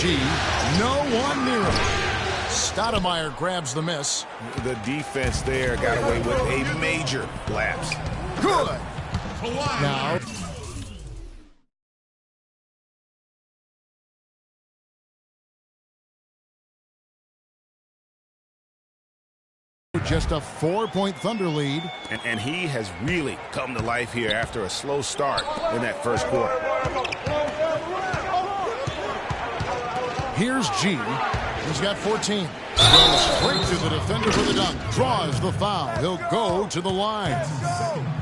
G. No one near him. Stoudemire grabs the miss. The defense there got away with a major lapse. Good. Now. Just a 4-point Thunder lead. And he has really come to life here after a slow start in that first quarter. Here's G. He's got 14. Goes straight to the defender for the dunk. Draws the foul. He'll go to the line.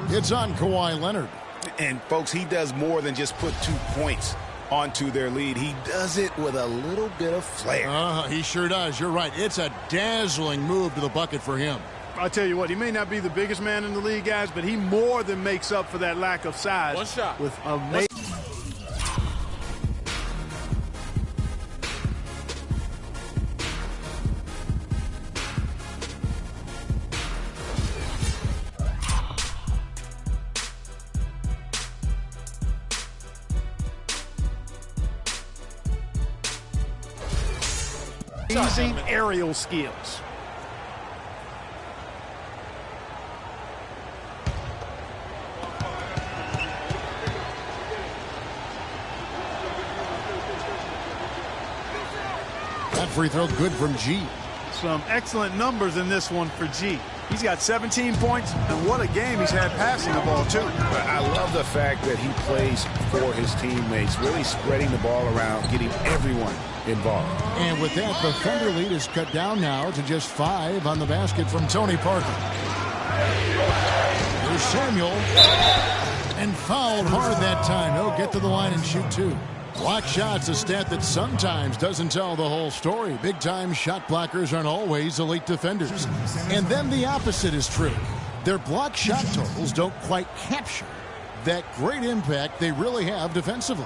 It's on Kawhi Leonard. And, folks, he does more than just put 2 points onto their lead. He does it with a little bit of flair. He sure does. You're right. It's a dazzling move to the bucket for him. I'll tell you what, he may not be the biggest man in the league, guys, but he more than makes up for that lack of size. One shot. With amazing. Amazing aerial skills. That free throw good from G. Some excellent numbers in this one for G. He's got 17 points, and what a game he's had passing the ball, too. I love the fact that he plays for his teammates, really spreading the ball around, getting everyone involved. And with that, the Thunder lead is cut down now to just 5 on the basket from Tony Parker. Here's Samuel. And fouled hard that time. He'll get to the line and shoot 2. Block shots, a stat that sometimes doesn't tell the whole story. Big-time shot blockers aren't always elite defenders. And then the opposite is true. Their block shot totals don't quite capture that great impact they really have defensively.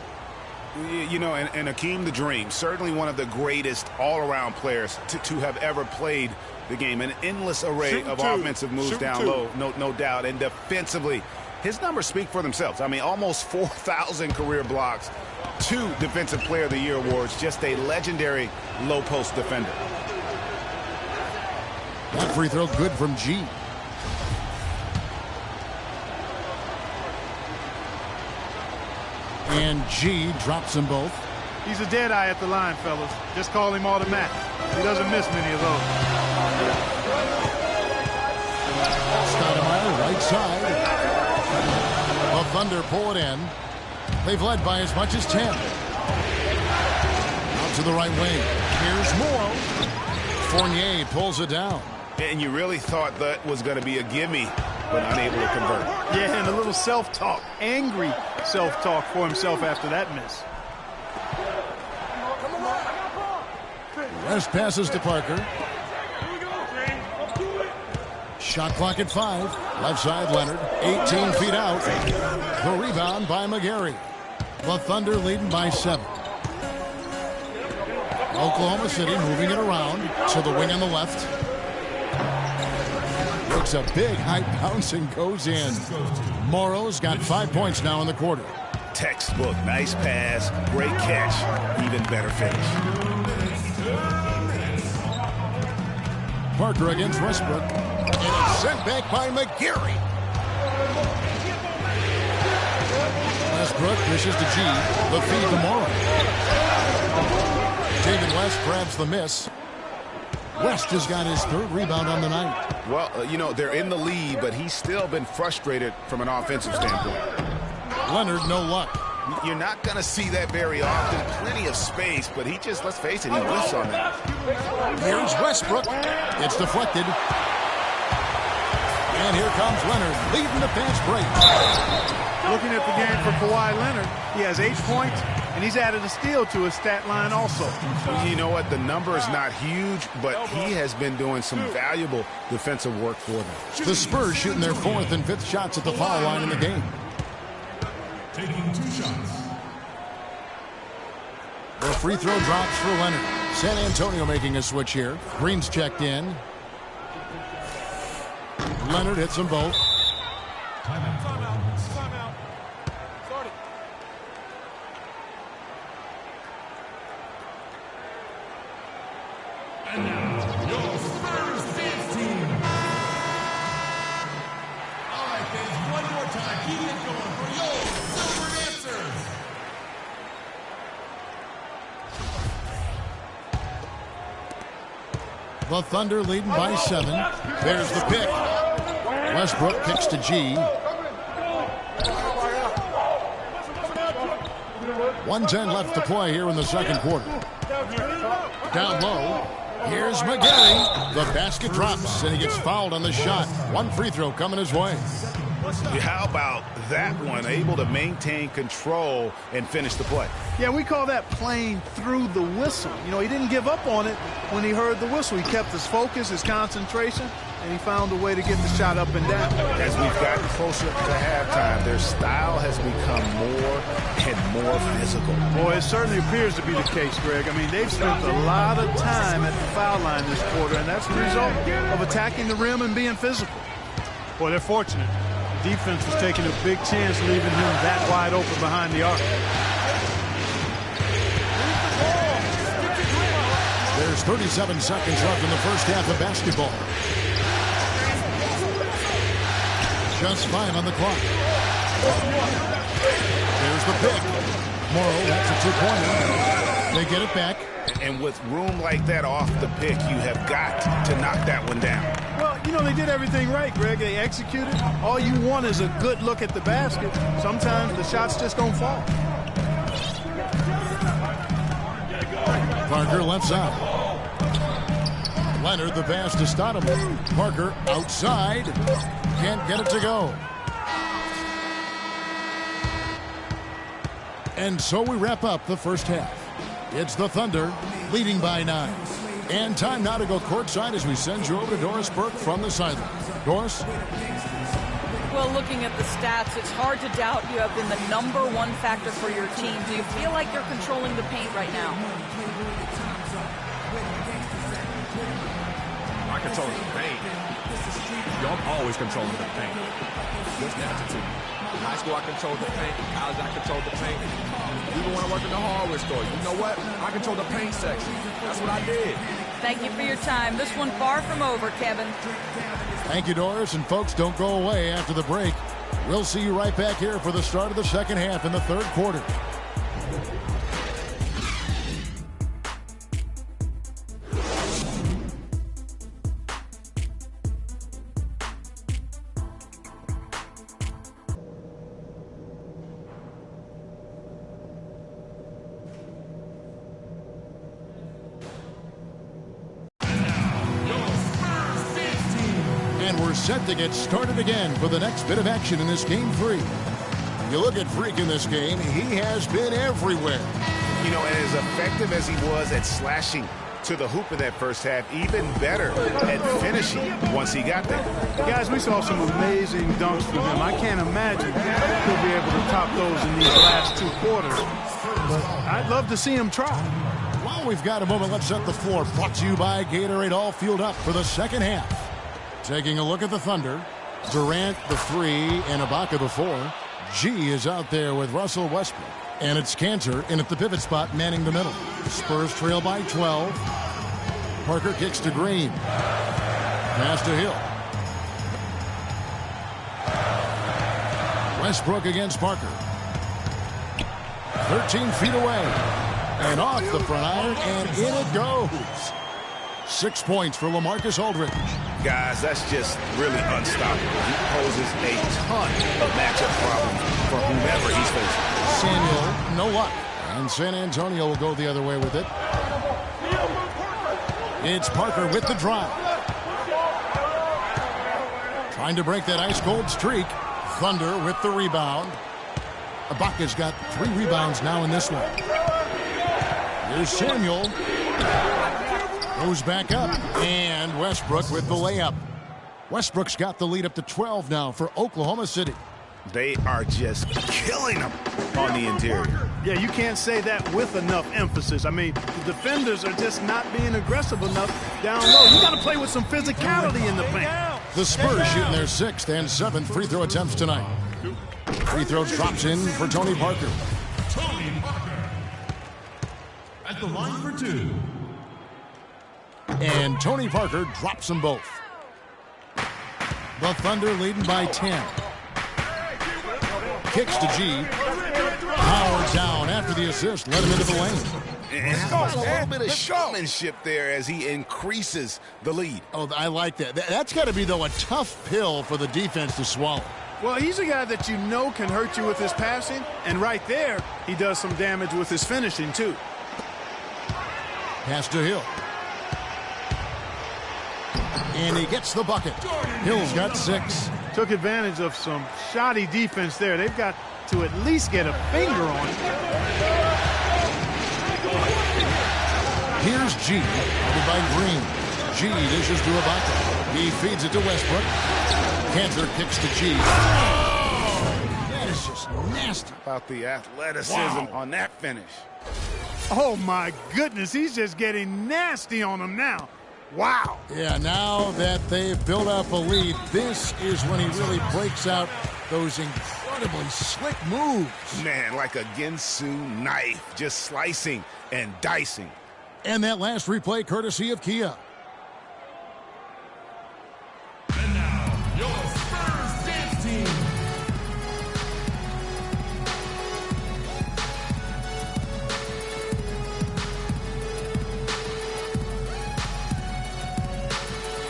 You know, and Hakeem the Dream, certainly one of the greatest all-around players to have ever played the game. An endless array of offensive moves down low, no doubt. And defensively, his numbers speak for themselves. I mean, almost 4,000 career blocks, 2 Defensive Player of the Year awards, just a legendary low-post defender. That free throw good from G. And G drops them both. He's a dead eye at the line, fellas. Just call him automatic. He doesn't miss many of those. Stoudemire, right side. The Thunder pull it in. They've led by as much as 10. Out to the right wing. Here's Morrow. Fournier pulls it down. And you really thought that was going to be a gimme, but unable to convert. Yeah, and a little self-talk. Angry self-talk for himself after that miss. West passes to Parker. Shot clock at 5. Left side, Leonard. 18 feet out. The rebound by McGarry. The Thunder leading by 7. Oklahoma City moving it around to the wing on the left. Looks a big high bounce and goes in. Morrow's got 5 points now in the quarter. Textbook, nice pass, great catch, even better finish. Parker against Westbrook. And it's sent back by McGarry. Westbrook dishes to G. The feed to Morrow. David West grabs the miss. West has got his 3rd rebound on the night. Well, you know, they're in the lead, but he's still been frustrated from an offensive standpoint. Leonard, no luck. You're not going to see that very often. Plenty of space, but he just, let's face it, he whiffs on that. Here's Westbrook. It's deflected. And here comes Leonard, leading the fast break. Looking at the game for Kawhi Leonard, he has 8 points, and he's added a steal to his stat line also. You know what? The number is not huge, but he has been doing some valuable defensive work for them. The Spurs shooting their 4th and 5th shots at the foul line in the game. Taking 2 shots. The free throw drops for Leonard. San Antonio making a switch here. Green's checked in. Leonard hits them both. Timeout. Start it. And now, your Spurs dance team. All right, fans, one more time. Keep it going for your Silver Dancers. The Thunder leading by 7. There's the pick. Westbrook kicks to G. 1:10 left to play here in the second quarter. Down low. Here's McGarry. The basket drops, and he gets fouled on the shot. One free throw coming his way. How about that one? Able to maintain control and finish the play. Yeah, we call that playing through the whistle. You know, he didn't give up on it when he heard the whistle. He kept his focus, his concentration, and he found a way to get the shot up and down. As we've gotten closer to halftime, their style has become more and more physical. Boy, it certainly appears to be the case, Greg. I mean, they've spent a lot of time at the foul line this quarter, and that's the result of attacking the rim and being physical. Boy, they're fortunate. The defense was taking a big chance leaving him that wide open behind the arc. There's 37 seconds left in the first half of basketball. Just 5 on the clock. There's the pick. Morrow, that's a two-pointer. They get it back. And with room like that off the pick, you have got to knock that one down. Well, you know, they did everything right, Greg. They executed. All you want is a good look at the basket. Sometimes the shots just don't fall. Parker left side. Leonard the pass to Stoudemire. Parker outside. Can't get it to go. And so we wrap up the first half. It's the Thunder leading by 9. And time now to go courtside as we send you over to Doris Burke from the sideline. Doris? Well, looking at the stats, it's hard to doubt you have been the #1 factor for your team. Do you feel like you're controlling the paint right now? I control the paint. I'm always controlling the paint. Just natural to me. In high school, I controlled the paint. In college, I controlled the paint. Even when I worked in the hardware store, you know what? I controlled the paint section. That's what I did. Thank you for your time. This one far from over, Kevin. Thank you, Doris. And folks, don't go away after the break. We'll see you right back here for the start of the second half in the third quarter. Set to get started again for the next bit of action in this game 3. You look at Freak in this game, he has been everywhere. You know, as effective as he was at slashing to the hoop in that first half, even better at finishing once he got there. Guys, we saw some amazing dunks from him. I can't imagine he'll be able to top those in these last 2 quarters. But I'd love to see him try. While we've got a moment, let's set the floor. Brought to you by Gatorade, all fueled up for the second half. Taking a look at the Thunder. Durant the 3 and Ibaka the 4. G is out there with Russell Westbrook. And it's Cantor in at the pivot spot manning the middle. The Spurs trail by 12. Parker kicks to Green. Pass to Hill. Westbrook against Parker. 13 feet away. And off the front iron, and in it goes. 6 points for LaMarcus Aldridge. Guys, that's just really unstoppable. He poses a ton of matchup problems for whomever he's facing. Samuel, no luck. And San Antonio will go the other way with it. It's Parker with the drive. Trying to break that ice-cold streak. Thunder with the rebound. Ibaka's got 3 rebounds now in this one. Here's Samuel. Goes back up, and Westbrook with the layup. Westbrook's got the lead up to 12 now for Oklahoma City. They are just killing them on the interior. Yeah, you can't say that with enough emphasis. I mean, the defenders are just not being aggressive enough down low. You got to play with some physicality in the paint. The Spurs shooting their 6th and 7th free throw attempts tonight. Free throws drops in for Tony Parker. Tony Parker at the line for 2. And Tony Parker drops them both. The Thunder leading by 10. Kicks to G. Power down after the assist. Let him into the lane. And how about a little bit of showmanship there as he increases the lead? Oh, I like that. That's got to be, though, a tough pill for the defense to swallow. Well, he's a guy that you know can hurt you with his passing, and right there, he does some damage with his finishing, too. Pass to Hill. And he gets the bucket. Hill's got 6. Took advantage of some shoddy defense there. They've got to at least get a finger on it. Here's G, guarded by Green. G dishes to Ibaka. He feeds it to Westbrook. Cantor kicks to G. That is just nasty. About the athleticism on that finish. Oh, my goodness. He's just getting nasty on them now. Wow. Yeah, now that they've built up a lead, this is when he really breaks out those incredibly slick moves. Man, like a Ginsu knife, just slicing and dicing. And that last replay courtesy of Kia. And now, your Spurs dance team.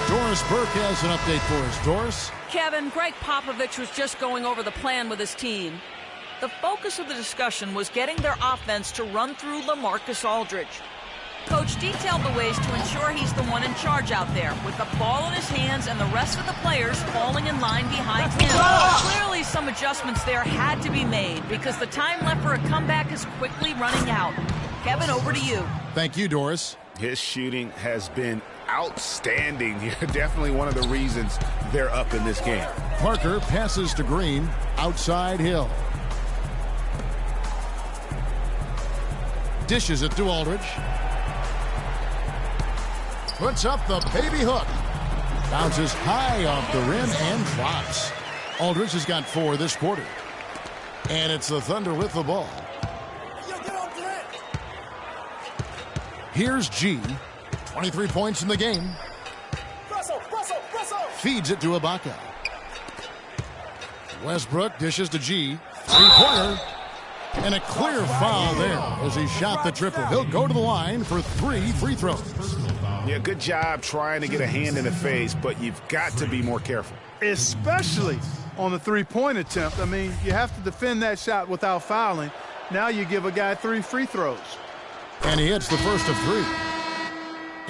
Doris Burke has an update for us. Doris? Kevin, Greg Popovich was just going over the plan with his team. The focus of the discussion was getting their offense to run through LaMarcus Aldridge. Coach detailed the ways to ensure he's the one in charge out there, with the ball in his hands and the rest of the players falling in line behind him. Clearly, some adjustments there had to be made because the time left for a comeback is quickly running out. Kevin, over to you. Thank you, Doris. His shooting has been outstanding. Definitely one of the reasons they're up in this game. Parker passes to Green. Outside Hill. Dishes it to Aldridge. Puts up the baby hook. Bounces high off the rim and drops. Aldridge has got 4 this quarter. And it's the Thunder with the ball. Here's G. 23 points in the game. Feeds it to Ibaka. Westbrook dishes to G. 3-pointer. And a clear foul there as he shot the triple. He'll go to the line for 3 free throws. Yeah, good job trying to get a hand in the face, but you've got to be more careful. Especially on the three-point attempt. I mean, you have to defend that shot without fouling. Now you give a guy 3 free throws. And he hits the first of 3.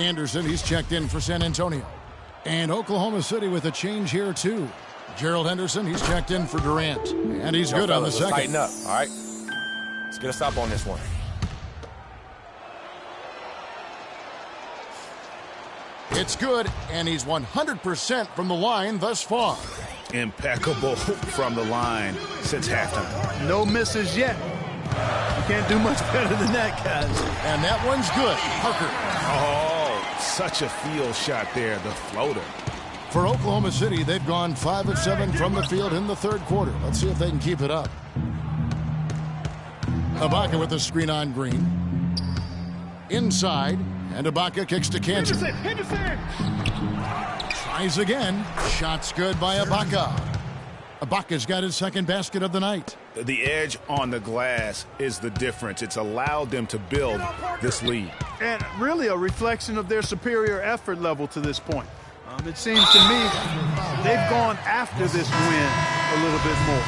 Anderson, he's checked in for San Antonio. And Oklahoma City with a change here, too. Gerald Henderson, he's checked in for Durant. And he's good on the second. Tighten up, all right? Let's get a stop on this one. It's good, and he's 100% from the line thus far. Impeccable from the line since halftime. No misses yet. You can't do much better than that, guys. And that one's good. Parker. Oh, such a field shot there, the floater. For Oklahoma City, they've gone 5 of 7 from the field in the third quarter. Let's see if they can keep it up. Ibaka with the screen on Green. Inside, and Ibaka kicks to Cantor. Tries again. Shot's good by Ibaka. Ibaka's got his second basket of the night. The edge on the glass is the difference. It's allowed them to build this lead. And really a reflection of their superior effort level to this point. It seems to me they've gone after this win a little bit more.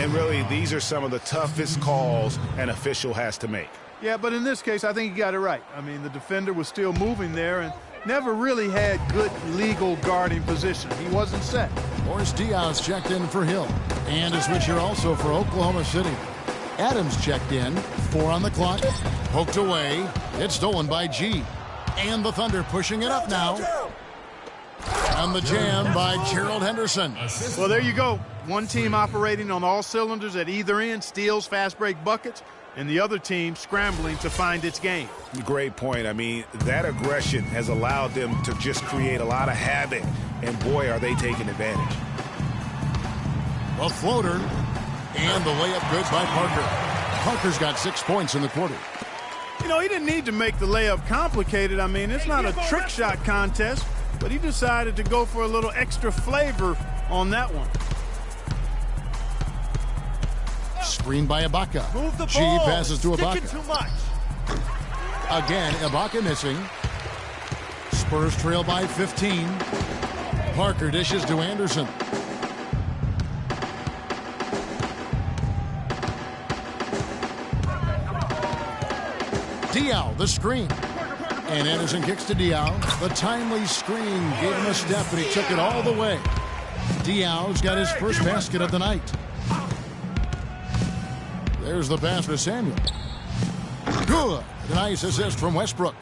And really, these are some of the toughest calls an official has to make. Yeah, but in this case, I think he got it right. I mean, the defender was still moving there and never really had good legal guarding position. He wasn't set. Morris Diaz checked in for Hill. And a switch here also for Oklahoma City. Adams checked in. 4 on the clock. Poked away. It's stolen by G. And the Thunder pushing it up now. On the jam by Gerald Henderson. Well, there you go. One team operating on all cylinders at either end, steals, fast break buckets, and the other team scrambling to find its game. Great point. I mean, that aggression has allowed them to just create a lot of havoc, and boy, are they taking advantage. A floater, and the layup good by Parker. Parker's got 6 points in the quarter. You know, he didn't need to make the layup complicated. I mean, it's not a trick shot contest, but he decided to go for a little extra flavor on that one. Screen by Ibaka. G passes to Ibaka. Again, Ibaka missing. Spurs trail by 15. Parker dishes to Anderson. Diaw, the screen. And Anderson kicks to Diaw. The timely screen gave him a step, but he took it all the way. Diaw's got his first basket of the night. There's the pass to Samuel. Good. A nice assist from Westbrook.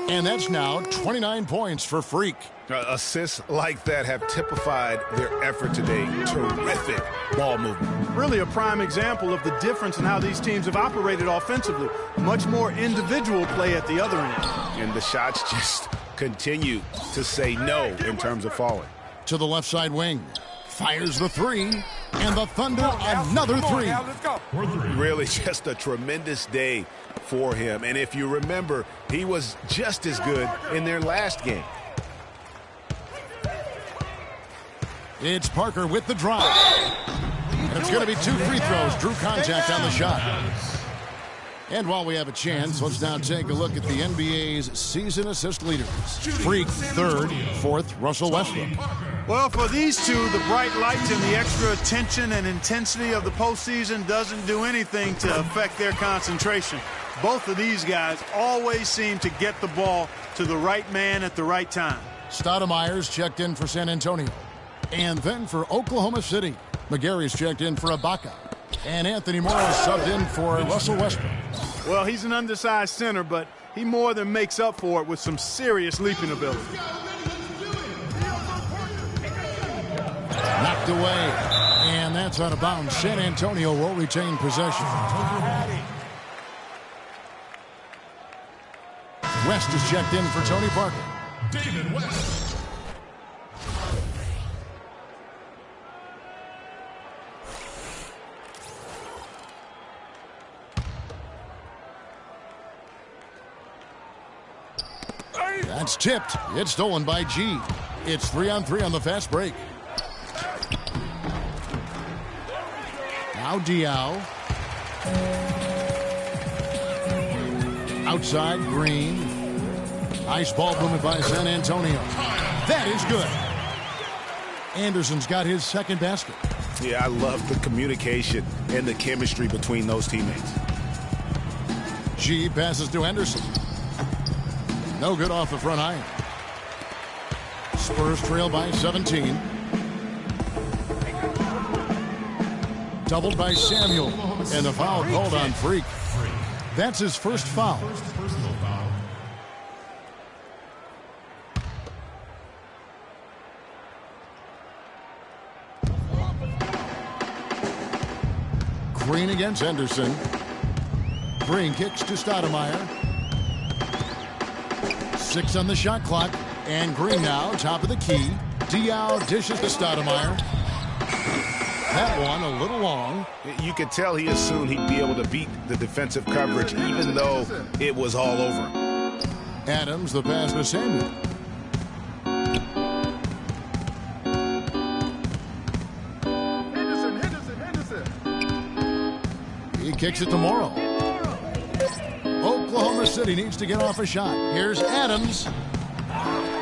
And that's now 29 points for Freak. Assists like that have typified their effort today. Terrific ball movement. Really a prime example of the difference in how these teams have operated offensively. Much more individual play at the other end. And the shots just continue to say no in terms of falling. To the left side wing. Fires the three. And the Thunder, another three. Really just a tremendous day for him. And if you remember, he was just as good in their last game. It's Parker with the drive. And it's going to be 2 free throws. Drew contact on the shot. And while we have a chance, let's now take a look at the NBA's season assist leaders. Freak, third. Fourth, Russell Westbrook. Well, for these two, the bright lights and the extra attention and intensity of the postseason doesn't do anything to affect their concentration. Both of these guys always seem to get the ball to the right man at the right time. Stoudemire's checked in for San Antonio. And then for Oklahoma City, McGarry's checked in for Ibaka. And Anthony Morrow subbed in for Russell Westbrook. Well, he's an undersized center, but he more than makes up for it with some serious leaping ability. Knocked away. And that's out of bounds. San Antonio will retain possession. West is checked in for Tony Parker. David West. That's tipped. It's stolen by G. It's 3-on-3 on the fast break. Now Diaw. Outside, Green. Nice ball movement by San Antonio. That is good. Anderson's got his second basket. Yeah, I love the communication and the chemistry between those teammates. G passes to Anderson. No good off the front iron. Spurs trail by 17. Doubled by Samuel. And the foul called on Freak. That's his first foul. First personal foul. Green against Anderson. Green kicks to Stoudemire. 6 on the shot clock. And Green now, top of the key. Diaw dishes to Stoudemire. That one a little long. You could tell he assumed he'd be able to beat the defensive coverage, even though it was all over. Adams, the pass to Samuel. He kicks it to Morrow. Oklahoma City needs to get off a shot. Here's Adams.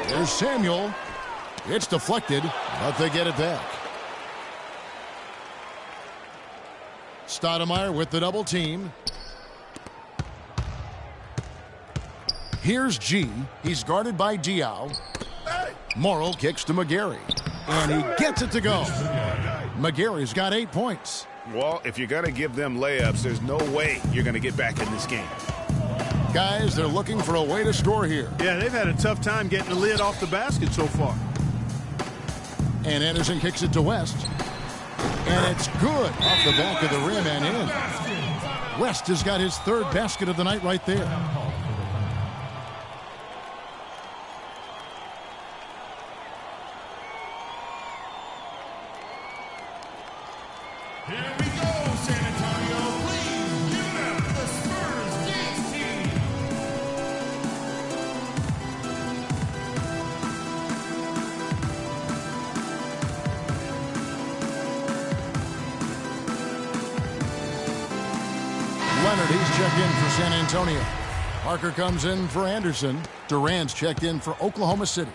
Here's Samuel. It's deflected, but they get it back. Stoudemire with the double team. Here's G. He's guarded by Diaw. Morrow kicks to McGarry. And he gets it to go. McGarry's got 8 points. Well, if you're going to give them layups, there's no way you're going to get back in this game. Guys, they're looking for a way to score here. Yeah, they've had a tough time getting the lid off the basket so far. And Anderson kicks it to West. And it's good off the back of the rim and in. West has got his third basket of the night right there. Here we go, San Antonio. Please give it up for the Spurs dance team. Leonard, he's checked in for San Antonio. Parker comes in for Anderson. Durant's checked in for Oklahoma City.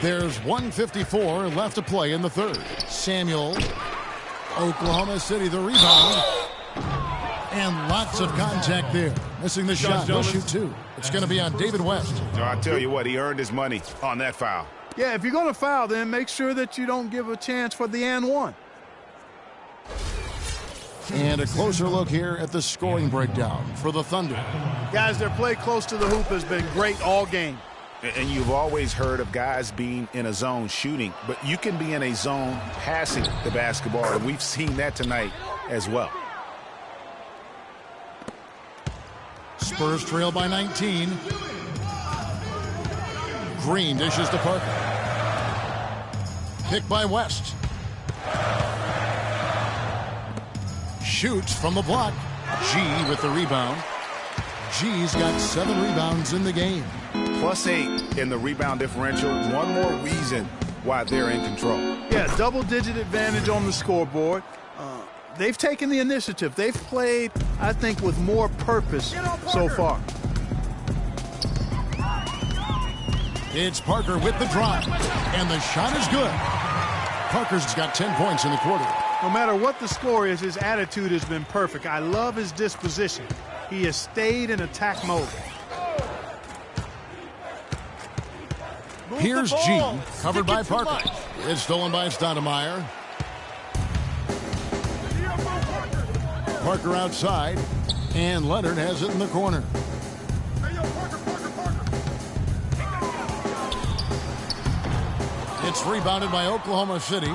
There's 1:54 left to play in the third. Samuel, Oklahoma City, the rebound. And lots of contact there. Missing the shot. He'll shoot two. It's going to be on David West. I'll tell you what, he earned his money on that foul. Yeah, if you're going to foul, then make sure that you don't give a chance for the and one. And a closer look here at the scoring breakdown for the Thunder. Guys, their play close to the hoop has been great all game. And you've always heard of guys being in a zone shooting, but you can be in a zone passing the basketball, and we've seen that tonight as well. Spurs trail by 19. Green dishes to Parker. Picked by West. Shoots from the block. G with the rebound. G's got 7 rebounds in the game. +8 in the rebound differential. One more reason why they're in control. Yeah, double-digit advantage on the scoreboard. They've taken the initiative. They've played, I think, with more purpose so far. It's Parker with the drive, and the shot is good. Parker's got 10 points in the quarter. No matter what the score is, his attitude has been perfect. I love his disposition. He has stayed in attack mode. Here's G, covered by Parker. It's stolen by Stoudemire. Parker outside, and Leonard has it in the corner. It's rebounded by Oklahoma City.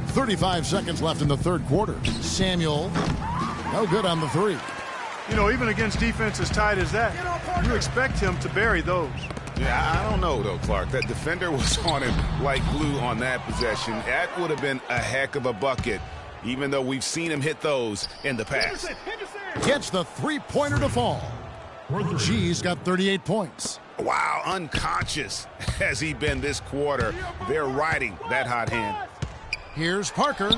35 seconds left in the third quarter. Samuel, no good on the three. You know, even against defense as tight as that, you expect him to bury those. Yeah, I don't know, though, Clark. That defender was on him like glue on that possession. That would have been a heck of a bucket, even though we've seen him hit those in the past. Gets the three-pointer to fall. G's got 38 points. Wow, unconscious has he been this quarter. They're riding that hot hand. Here's Parker.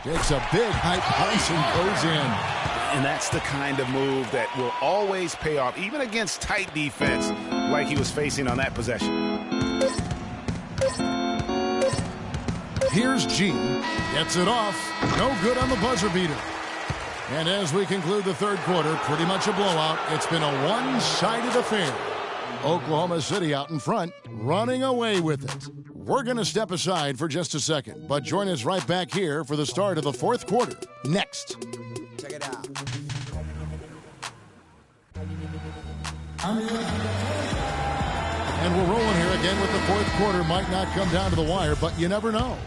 Takes a big high punch and goes in. And that's the kind of move that will always pay off, even against tight defense like he was facing on that possession. Here's G. Gets it off. No good on the buzzer beater. And as we conclude the third quarter, pretty much a blowout. It's been a one-sided affair. Oklahoma City out in front, running away with it. We're going to step aside for just a second, but join us right back here for the start of the fourth quarter. Next. Check it out. And we're rolling here again with the fourth quarter. Might not come down to the wire, but you never know.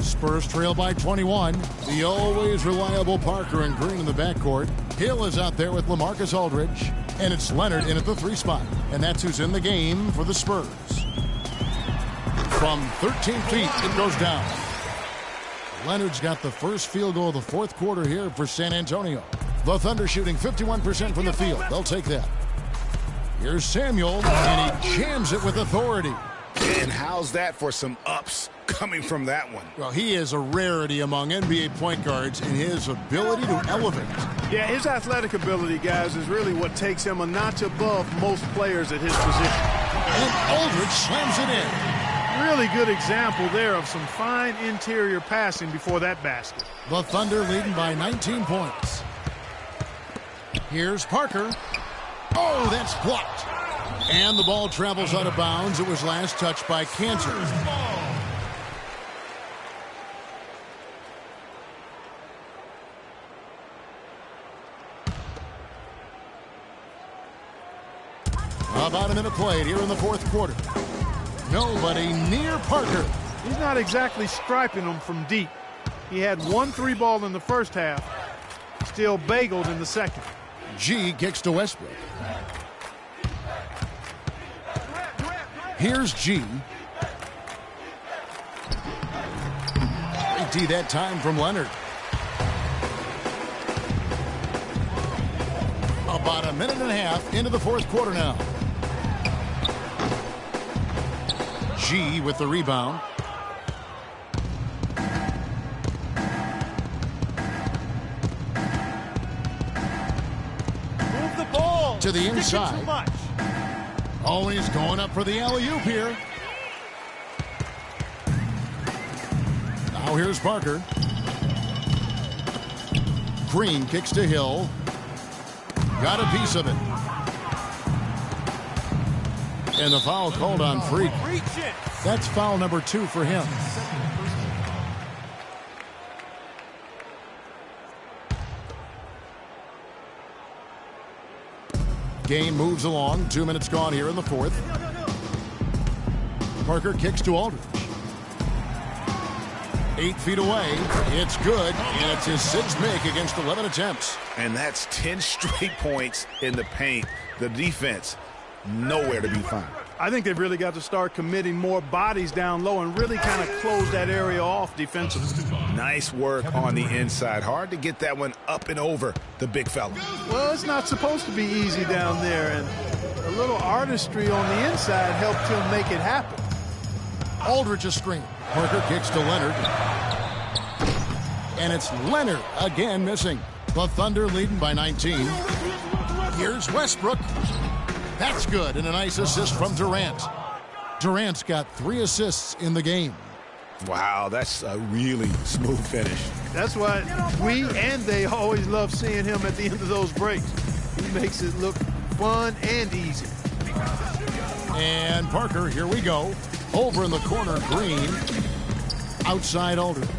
Spurs trail by 21. The always reliable Parker and Green in the backcourt. Hill is out there with LaMarcus Aldridge. And it's Leonard in at the 3 spot. And that's who's in the game for the Spurs. From 13 feet, it goes down. Leonard's got the first field goal of the fourth quarter here for San Antonio. The Thunder shooting 51% from the field. They'll take that. Here's Samuel, and he jams it with authority. And how's that for some ups coming from that one? Well, he is a rarity among NBA point guards in his ability to elevate. Yeah, his athletic ability, guys, is really what takes him a notch above most players at his position. And Aldridge slams it in. Really good example there of some fine interior passing before that basket. The Thunder leading by 19 points. Here's Parker. Oh, that's blocked. And the ball travels out of bounds. It was last touched by Cantor. About a minute played here in the fourth quarter. Nobody near Parker. He's not exactly striping them from deep. He had 1 3-ball in the first half, still bageled in the second. G kicks to Westbrook. Here's G. Great D that time from Leonard. About a minute and a half into the fourth quarter now. G with the rebound. Move the ball. To the Stick it inside. too much. Always going up for the alley-oop here. Now here's Parker. Green kicks to Hill. Got a piece of it. And the foul called on Freak. Reach it. That's foul number 2 for him. Game moves along. 2 minutes gone here in the fourth. Parker kicks to Aldridge. 8 feet away. It's good. And it's his 6th make against 11 attempts. And that's 10 straight points in the paint. The defense, nowhere to be found. I think they've really got to start committing more bodies down low and really kind of close that area off defensively. Nice work on the inside. Hard to get that one up and over the big fella. Well, it's not supposed to be easy down there, and a little artistry on the inside helped him make it happen. Aldridge a screen. Parker kicks to Leonard. And it's Leonard again missing. The Thunder leading by 19. Here's Westbrook. That's good, and a nice assist from Durant. Durant's got 3 assists in the game. Wow, that's a really smooth finish. That's why we and they always love seeing him at the end of those breaks. He makes it look fun and easy. And Parker, here we go. Over in the corner, Green. Outside Aldridge.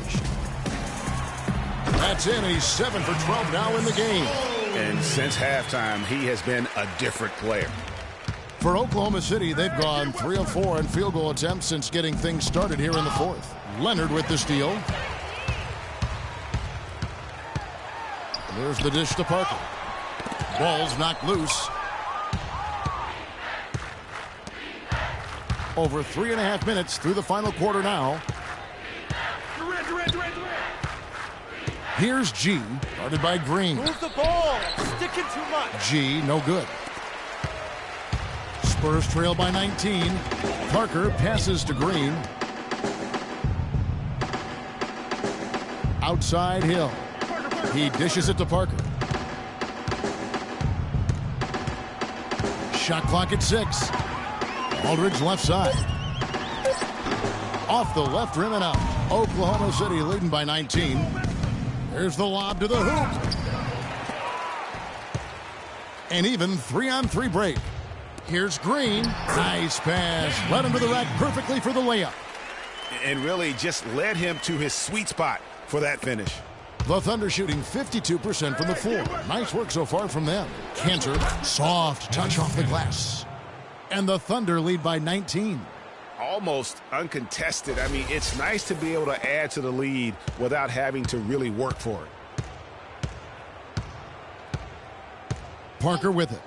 That's in. He's 7 for 12 now in the game. And since halftime, he has been a different player. For Oklahoma City, they've gone 3 of 4 in field goal attempts since getting things started here in the fourth. Leonard with the steal. There's the dish to Parker. Ball's knocked loose. Over 3.5 minutes through the final quarter now. Here's G, guarded by Green. Move the ball. Sticking too much. G, no good. Spurs trail by 19. Parker passes to Green. Outside Hill. He dishes it to Parker. Shot clock at 6. Aldridge left side. Off the left rim and out. Oklahoma City leading by 19. There's the lob to the hoop. An even 3-on-3 break. Here's Green. Nice pass. Led him to the rack perfectly for the layup. And really just led him to his sweet spot for that finish. The Thunder shooting 52% from the floor. Nice work so far from them. Cantor, soft touch off the glass. And the Thunder lead by 19. Almost uncontested. I mean, it's nice to be able to add to the lead without having to really work for it. Parker with it.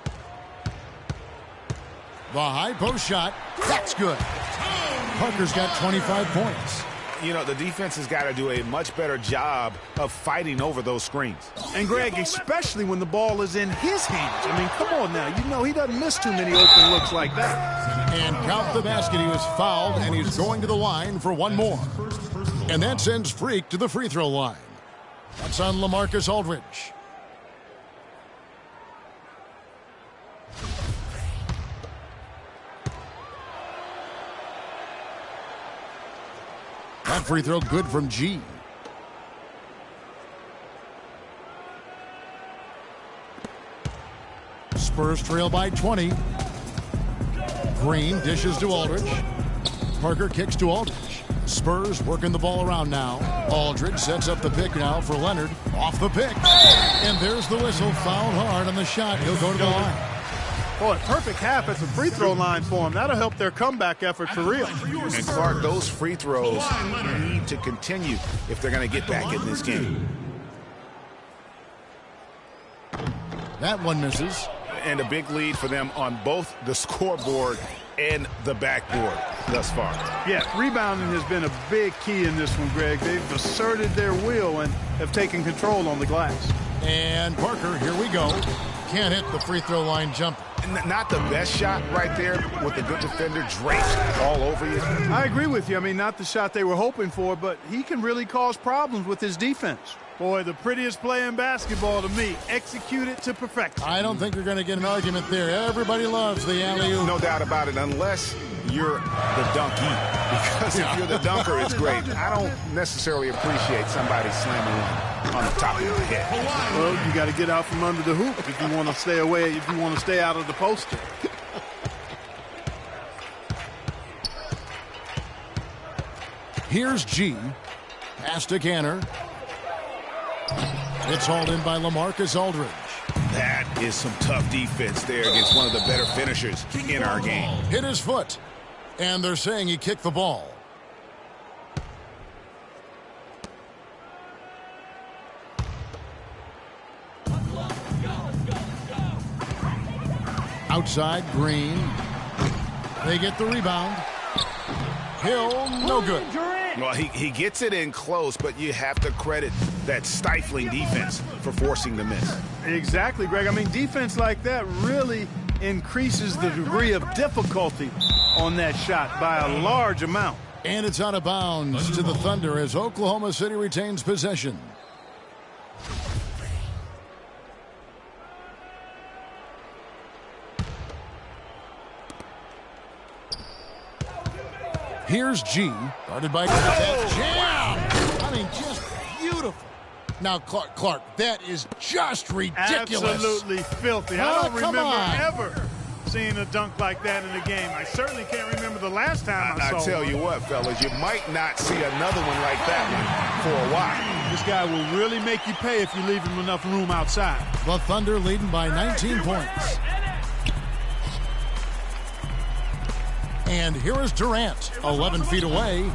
The high post shot. That's good. Parker's got 25 points. You know, the defense has got to do a much better job of fighting over those screens. And, Greg, especially when the ball is in his hands. I mean, come on now. You know he doesn't miss too many open looks like that. And count the basket. He was fouled, and he's going to the line for one more. And that sends Freak to the free throw line. That's on LaMarcus Aldridge. That free throw good from G. Spurs trail by 20. Green dishes to Aldridge. Parker kicks to Aldridge. Spurs working the ball around now. Aldridge sets up the pick now for Leonard. Off the pick. And there's the whistle. Fouled hard on the shot. He'll go to the line. Boy, perfect half at the free throw line for him. That'll help their comeback effort for real. And Clark, those free throws need to continue if they're going to get back in this game. That one misses. And a big lead for them on both the scoreboard and the backboard thus far. Yeah, rebounding has been a big key in this one, Greg. They've asserted their will and have taken control on the glass. And Parker, here we go. can't hit the free throw line jumper. Not the best shot right there with the good defender draped all over you. I agree with you. I mean, not the shot they were hoping for, but he can really cause problems with his defense. Boy, the prettiest play in basketball to me. Executed to perfection. I don't think you're going to get an argument there. Everybody loves the alley-oop. No doubt about it, unless you're the donkey. Because if you're the dunker, it's great. I don't necessarily appreciate somebody slamming one on the top of your head. Well, you got to get out from under the hoop if you want to stay away, if you want to stay out of the poster. Here's G. Pass to Canner. It's hauled in by LaMarcus Aldridge. That is some tough defense there against one of the better finishers in our game. Hit his foot. And they're saying he kicked the ball. Outside, Green. They get the rebound. Hill, no good. Well, he gets it in close, but you have to credit that stifling defense for forcing the miss. Exactly, Greg. I mean, defense like that really increases the degree of difficulty on that shot by a large amount. And it's out of bounds to the Thunder as Oklahoma City retains possession. Here's G, guarded by jam. I mean, just beautiful. Now, Clark, that is just ridiculous. Absolutely filthy. I don't remember ever seeing a dunk like that in a game. I certainly can't remember the last time I saw tell you what, fellas, you might not see another one like that one for a while. This guy will really make you pay if you leave him enough room outside. The Thunder leading by 19 points. And here is Durant, 11 feet away.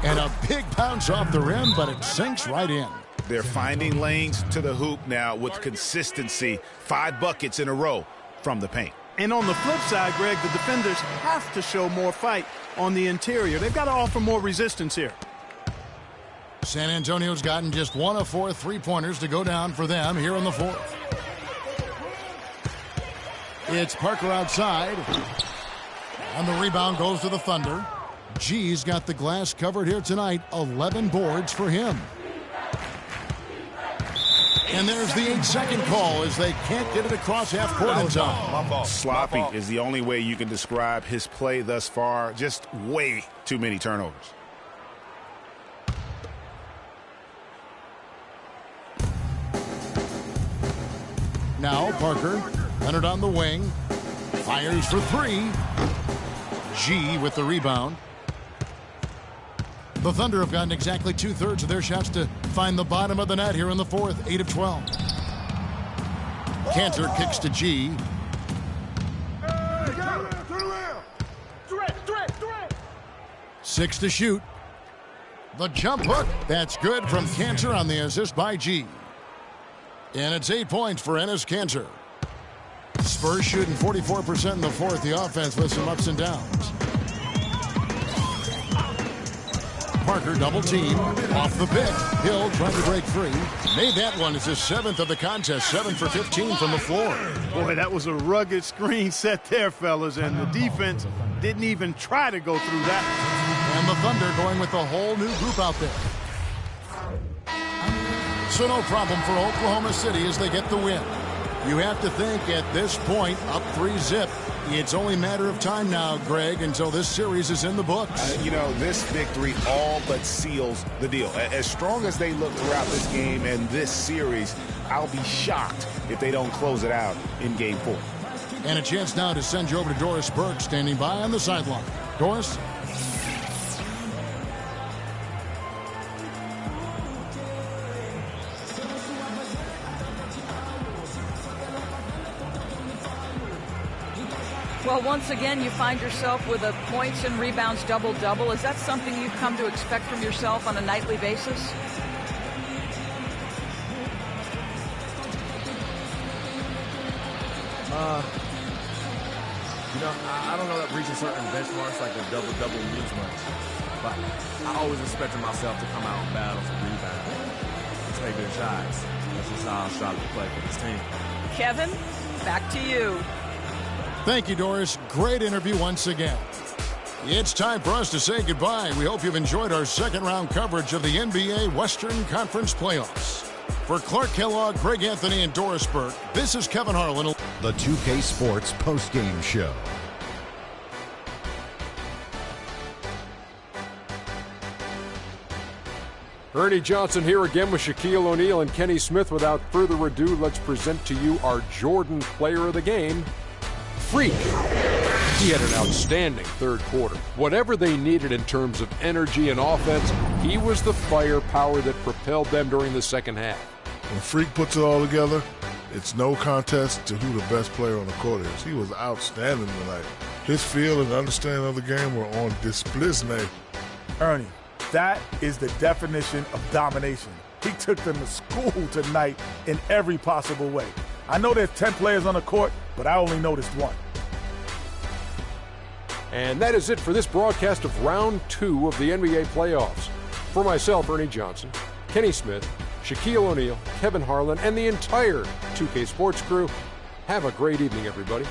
And a big bounce off the rim, but it sinks right in. They're finding lanes to the hoop now with consistency. 5 buckets in a row from the paint. And on the flip side, Greg, the defenders have to show more fight on the interior. They've got to offer more resistance here. San Antonio's gotten just 1 of 4 three-pointers to go down for them here in the fourth. It's Parker outside. And the rebound goes to the Thunder. G's got the glass covered here tonight. 11 boards for him. And there's the 8-second call as they can't get it across half court in time. Sloppy is the only way you can describe his play thus far. Just way too many turnovers. Now Parker, Leonard on the wing, fires for 3. G with the rebound. The Thunder have gotten exactly 2/3 of their shots to find the bottom of the net here in the fourth. 8 of 12. Cantor kicks to G. 6 to shoot. The jump hook. That's good from Cantor on the assist by G. And it's 8 points for Enes Kanter. Spurs shooting 44% in the fourth. The offense with some ups and downs. Parker double team off the pick. Hill trying to break free. Made that one. It's his 7th of the contest. 7 for 15 from the floor. Boy, that was a rugged screen set there, fellas, and the defense didn't even try to go through that. And the Thunder going with a whole new group out there. So no problem for Oklahoma City as they get the win. You have to think at this point, up 3-0. It's only a matter of time now, Greg, until this series is in the books. This victory all but seals the deal. As strong as they look throughout this game and this series, I'll be shocked if they don't close it out in Game 4. And a chance now to send you over to Doris Burke, standing by on the sideline. Doris? Well, once again, you find yourself with a points and rebounds double-double. Is that something you've come to expect from yourself on a nightly basis? I don't know that reaching certain benchmarks like the double-double means much. But I always expected myself to come out and battle for rebounds and take good shots. That's just how I strive to play for this team. Kevin, back to you. Thank you, Doris. Great interview once again. It's time for us to say goodbye. We hope you've enjoyed our second-round coverage of the NBA Western Conference playoffs. For Clark Kellogg, Greg Anthony, and Doris Burke, this is Kevin Harlan. The 2K Sports postgame show. Ernie Johnson here again with Shaquille O'Neal and Kenny Smith. Without further ado, let's present to you our Jordan Player of the Game, Freak. He had an outstanding third quarter. Whatever they needed in terms of energy and offense, he was the firepower that propelled them during the second half. When Freak puts it all together, it's no contest to who the best player on the court is. He was outstanding tonight. His feel and understanding of the game were on display. Ernie, that is the definition of domination. He took them to school tonight in every possible way. I know there's 10 players on the court, but I only noticed one. And that is it for this broadcast of Round 2 of the NBA playoffs. For myself, Ernie Johnson, Kenny Smith, Shaquille O'Neal, Kevin Harlan, and the entire 2K Sports crew, have a great evening, everybody.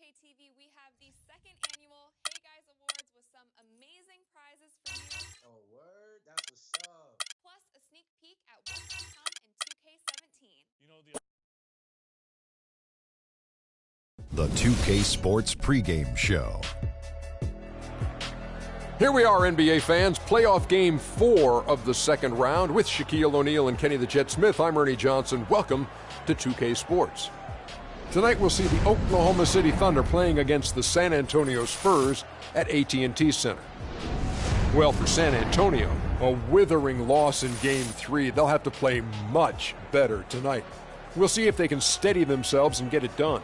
We have the second annual Hey Guys Awards with some amazing prizes for you. Oh, word? That's what's up. Plus a sneak peek at what's to come in 2K17. The 2K Sports pregame show. Here we are, NBA fans. Playoff game 4 of the second round with Shaquille O'Neal and Kenny the Jet Smith. I'm Ernie Johnson. Welcome to 2K Sports. Tonight we'll see the Oklahoma City Thunder playing against the San Antonio Spurs at AT&T Center. Well, for San Antonio, a withering loss in Game 3. They'll have to play much better tonight. We'll see if they can steady themselves and get it done.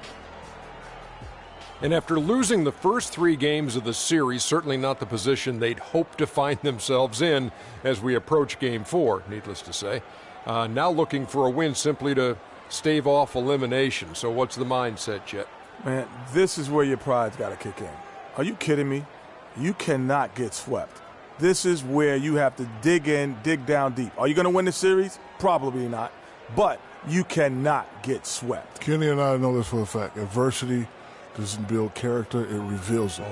And after losing the first 3 games of the series, certainly not the position they'd hoped to find themselves in as we approach Game 4, needless to say. Now looking for a win simply to stave off elimination. So what's the mindset, Jet? Man, this is where your pride's got to kick in. Are you kidding me? You cannot get swept. This is where you have to dig in, dig down deep. Are you going to win the series? Probably not. But you cannot get swept. Kenny and I know this for a fact. Adversity doesn't build character, it reveals it.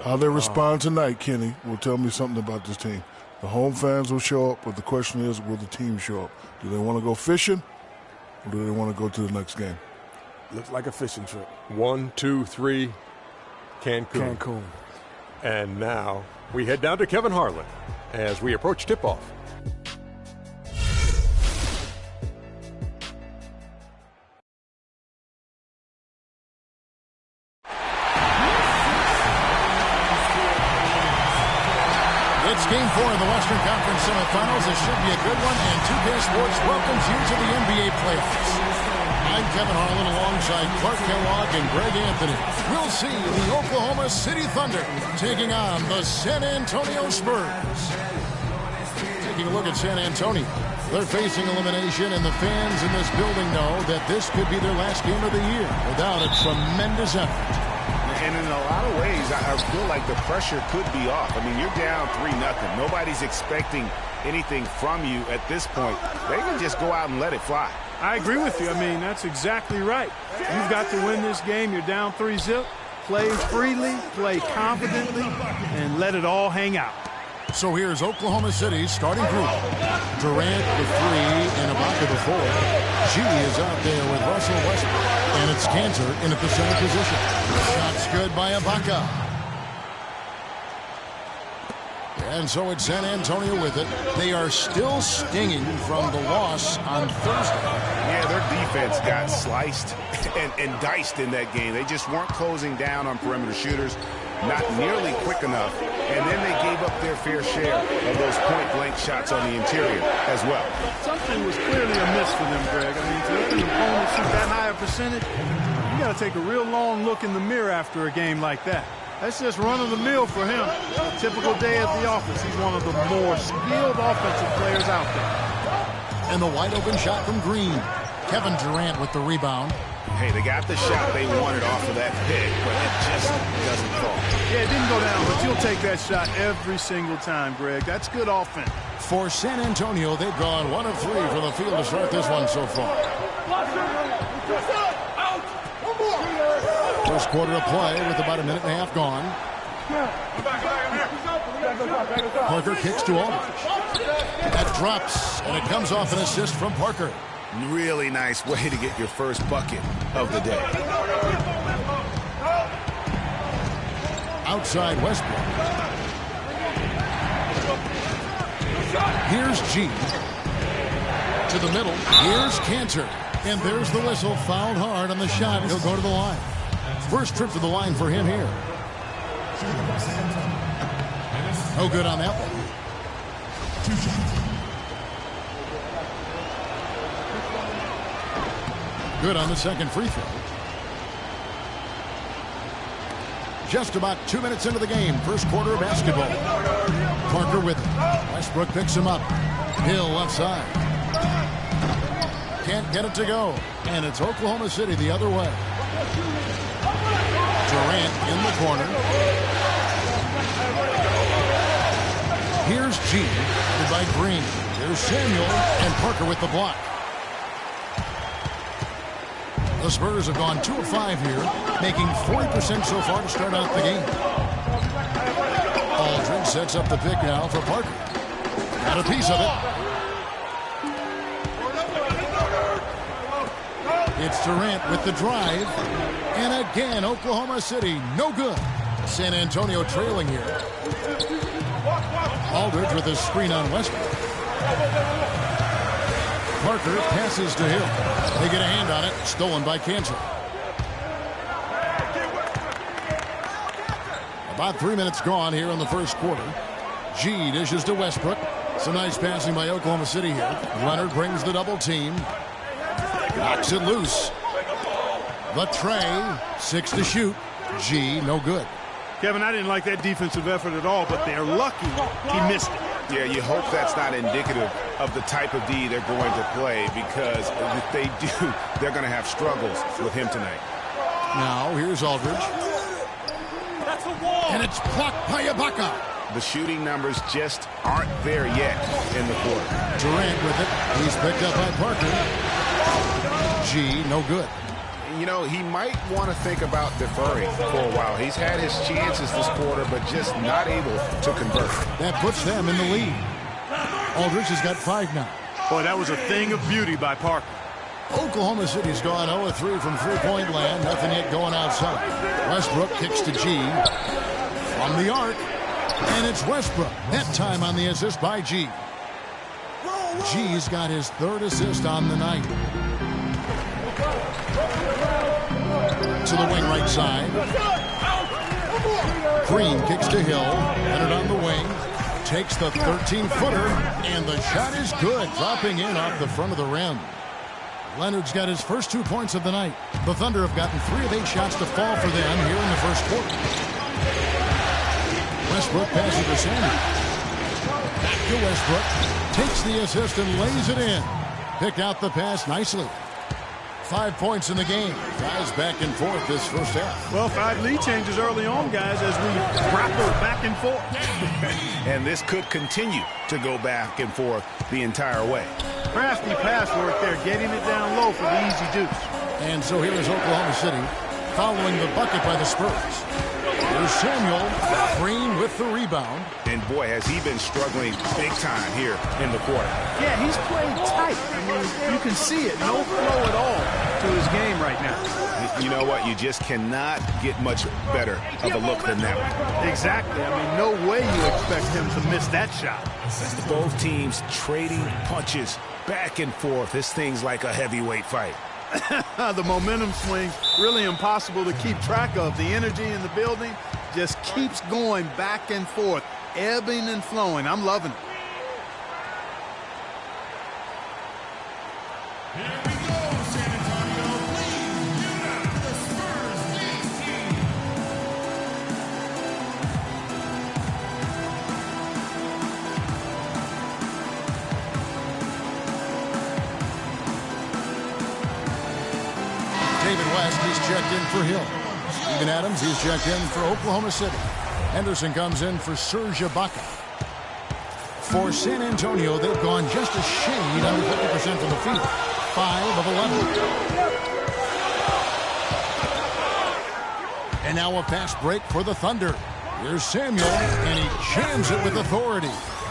How they respond tonight, Kenny, will tell me something about this team. The home fans will show up, but the question is, will the team show up? Do they want to go fishing? Or do they want to go to the next game? Looks like a fishing trip. 1, 2, 3, Cancun. And now we head down to Kevin Harlan as we approach tip-off. It's Game 4 of the Western Conference semifinals. It should be a good one, and 2K Sports welcomes you to the NBA playoffs. I'm Kevin Harlan alongside Clark Kellogg and Greg Anthony. We'll see the Oklahoma City Thunder taking on the San Antonio Spurs. Taking a look at San Antonio. They're facing elimination, and the fans in this building know that this could be their last game of the year without a tremendous effort. And in a lot of ways, I feel like the pressure could be off. I mean, you're down 3-0. Nobody's expecting anything from you at this point. They can just go out and let it fly. I agree with you. I mean, that's exactly right. You've got to win this game. You're down 3-0. Play freely, play confidently, and let it all hang out. So here's Oklahoma City's starting group. Durant with 3 and Ibaka the 4. G is out there with Russell Westbrook. And it's Cantor in at the center position. Shots good by Ibaka. And so it's San Antonio with it. They are still stinging from the loss on Thursday. Yeah, their defense got sliced and diced in that game. They just weren't closing down on perimeter shooters, not nearly quick enough. And then they gave up their fair share of those point-blank shots on the interior as well. Something was clearly amiss for them, Greg. I mean, to let the opponent shoot that high a percentage, you got to take a real long look in the mirror after a game like that. That's just run-of-the-mill for him. A typical day at the office. He's one of the more skilled offensive players out there. And the wide-open shot from Green. Kevin Durant with the rebound. Hey, they got the shot they wanted off of that pick, but it just doesn't fall. Yeah, it didn't go down, but you'll take that shot every single time, Greg. That's good offense. For San Antonio, they've gone 1 of 3 from the field to start this one so far. First quarter of play with about a minute and a half gone. Parker kicks to Aldridge. That drops, and it comes off an assist from Parker. Really nice way to get your first bucket of the day. Outside Westbrook. Here's G. To the middle. Here's Cantor. And there's the whistle. Fouled hard on the shot. He'll go to the line. First trip to the line for him here. No good on that one. Good on the second free throw. Just about 2 minutes into the game. First quarter of basketball. Parker with it. Westbrook picks him up. Hill left side. Can't get it to go. And it's Oklahoma City the other way. Durant in the corner. Here's G. Headed by Green. There's Samuel and Parker with the block. The Spurs have gone 2 of 5 here, making 40% so far to start out the game. Aldridge sets up the pick now for Parker. Got a piece of it. It's Durant with the drive. And again, Oklahoma City, no good. San Antonio trailing here. Aldridge with a screen on Westbrook. Parker passes to Hill. They get a hand on it. Stolen by Cantor. About 3 minutes gone here in the first quarter. G dishes to Westbrook. Some nice passing by Oklahoma City here. Leonard brings the double team. Knocks it loose. The tray. 6 to shoot. G, no good. Kevin, I didn't like that defensive effort at all, but they're lucky he missed it. Yeah, you hope that's not indicative of the type of D they're going to play, because if they do, they're going to have struggles with him tonight. Now, here's Aldridge. That's a wall. And it's blocked by Ibaka. The shooting numbers just aren't there yet in the quarter. Durant with it. He's picked up by Parker. G, no good. You know, he might want to think about deferring for a while. He's had his chances this quarter, but just not able to convert. That puts them in the lead. Aldridge has got 5 now. Boy, that was a thing of beauty by Parker. Oklahoma City's gone 0-3 from three-point land. Nothing yet going outside. Westbrook kicks to G. From the arc. And it's Westbrook. That time on the assist by G. G's got his 3rd assist on the night. To the wing right side. Green kicks to Hill. Leonard on the wing. Takes the 13-footer. And the shot is good. Dropping in off the front of the rim. Leonard's got his first 2 points of the night. The Thunder have gotten 3 of 8 shots to fall for them here in the first quarter. Westbrook passes to Samuel. Back to Westbrook. Takes the assist and lays it in. Picked out the pass nicely. 5 points in the game. Guys back and forth this first half. Well, 5 lead changes early on, guys, as we grapple back and forth. And this could continue to go back and forth the entire way. Crafty pass work there, getting it down low for the easy deuce. And so here is Oklahoma City following the bucket by the Spurs. Here's Samuel Green with the rebound. And boy, has he been struggling big time here in the quarter. Yeah, he's played tight. I mean, you can see it. No flow at all to his game right now. You know what? You just cannot get much better of a look than that one. Exactly. I mean, no way you expect him to miss that shot. Both teams trading punches back and forth. This thing's like a heavyweight fight. The momentum swings, really impossible to keep track of. The energy in the building just keeps going back and forth, ebbing and flowing. I'm loving it. Here we go, San Antonio. Please give it up for the Spurs League team. David West, he's checked in for Hill. Steven Adams, he's checked in for Oklahoma City. Henderson comes in for Serge Ibaka. For San Antonio, they've gone just a shade under 50% from the field. 5 of 11. And now a fast break for the Thunder. Here's Samuel, and he jams it with authority.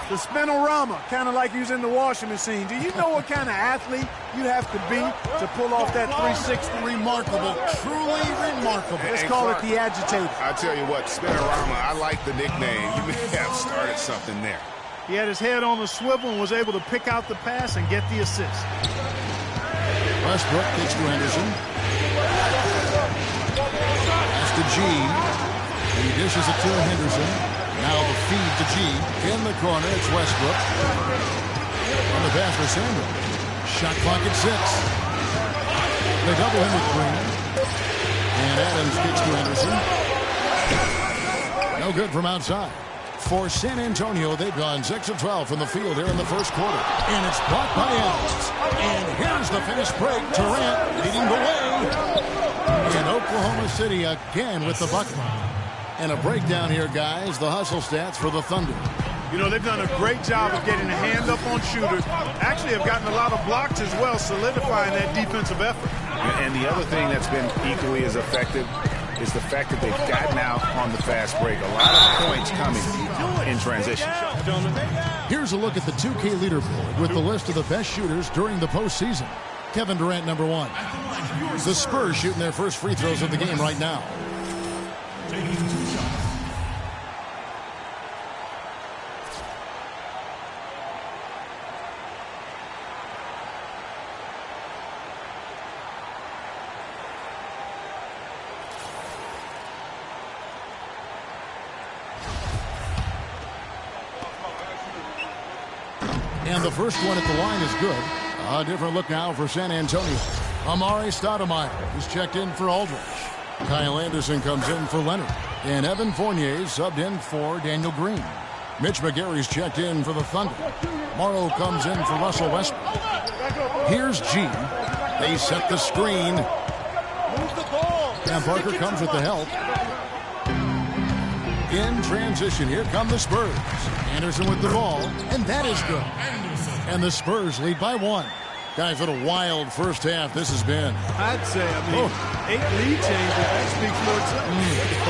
The spinorama, kind of like using the washing machine. Do you know what kind of athlete you have to be to pull off that 360? Remarkable, truly remarkable. Let's call it the agitator. I tell you what, spinorama, I like the nickname. You may have started something there. He had his head on the swivel and was able to pick out the pass and get the assist. Westbrook kicks to Henderson. Pass to G. He dishes it to Henderson. Now the feed to G. In the corner, it's Westbrook. And the pass for Samuel. Shot clock at 6. They double him with Green. And Adams kicks to Henderson. No good from outside. For San Antonio, they've gone 6 of 12 from the field here in the first quarter. And it's blocked by Adams. And here's the finish break. Durant leading the way. And Oklahoma City again with the bucket. And a breakdown here, guys. The hustle stats for the Thunder. You know, they've done a great job of getting a hand up on shooters. Actually have gotten a lot of blocks as well, solidifying that defensive effort. And the other thing that's been equally as effective is the fact that they've gotten out on the fast break. A lot of points coming in transition. Here's a look at the 2K leaderboard with the list of the best shooters during the postseason. Kevin Durant, number 1. The Spurs shooting their first free throws of the game right now. Taking 2 shots. And the first one at the line is good. A different look now for San Antonio. Amari Stoudemire is checked in for Aldridge. Kyle Anderson comes in for Leonard. And Evan Fournier subbed in for Daniel Green. Mitch McGary's checked in for the Thunder. Morrow comes in for Russell Westbrook. Here's G. They set the screen. And Parker comes with the help. In transition, here come the Spurs. Anderson with the ball, and that is good. And the Spurs lead by 1. Guys, what a wild first half this has been. I'd say, 8 lead changes, that speaks for itself.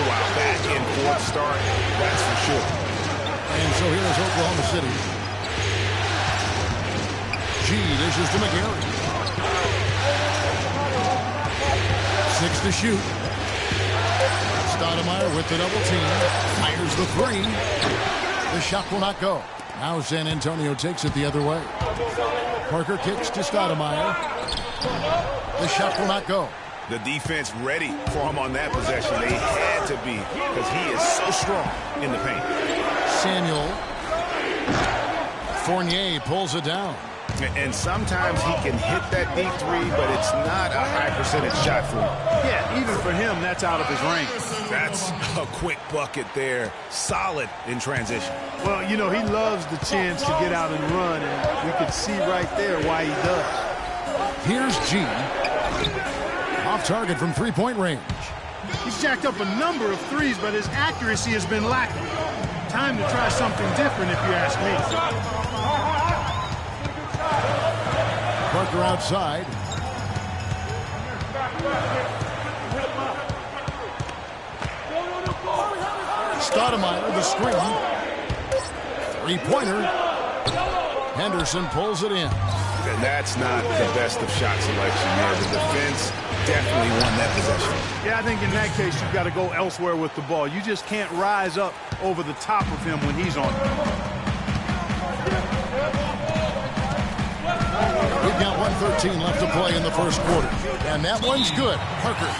Wow, back and forth start, that's for sure. And so here is Oklahoma City. G dishes to McGary. 6 to shoot. Stoudemire with the double team. Fires the 3. The shot will not go. Now San Antonio takes it the other way. Parker kicks to Stoudemire. The shot will not go. The defense ready for him on that possession. They had to be because he is so strong in the paint. Samuel. Fournier pulls it down. And sometimes he can hit that deep 3, but it's not a high percentage shot for him. Yeah, even for him, that's out of his range. That's a quick bucket there. Solid in transition. Well, you know, he loves the chance to get out and run, and we could see right there why he does. Here's G. Off target from three-point range. He's jacked up a number of threes, but his accuracy has been lacking. Time to try something different, if you ask me. Parker outside. Stoudemire, the screen. Three-pointer. Henderson pulls it in. And that's not the best of shot selection there. The defense definitely won that possession. Yeah, I think in that case, you've got to go elsewhere with the ball. You just can't rise up over the top of him when he's on it. We've got 1:13 left to play in the first quarter. And that one's good. Parker.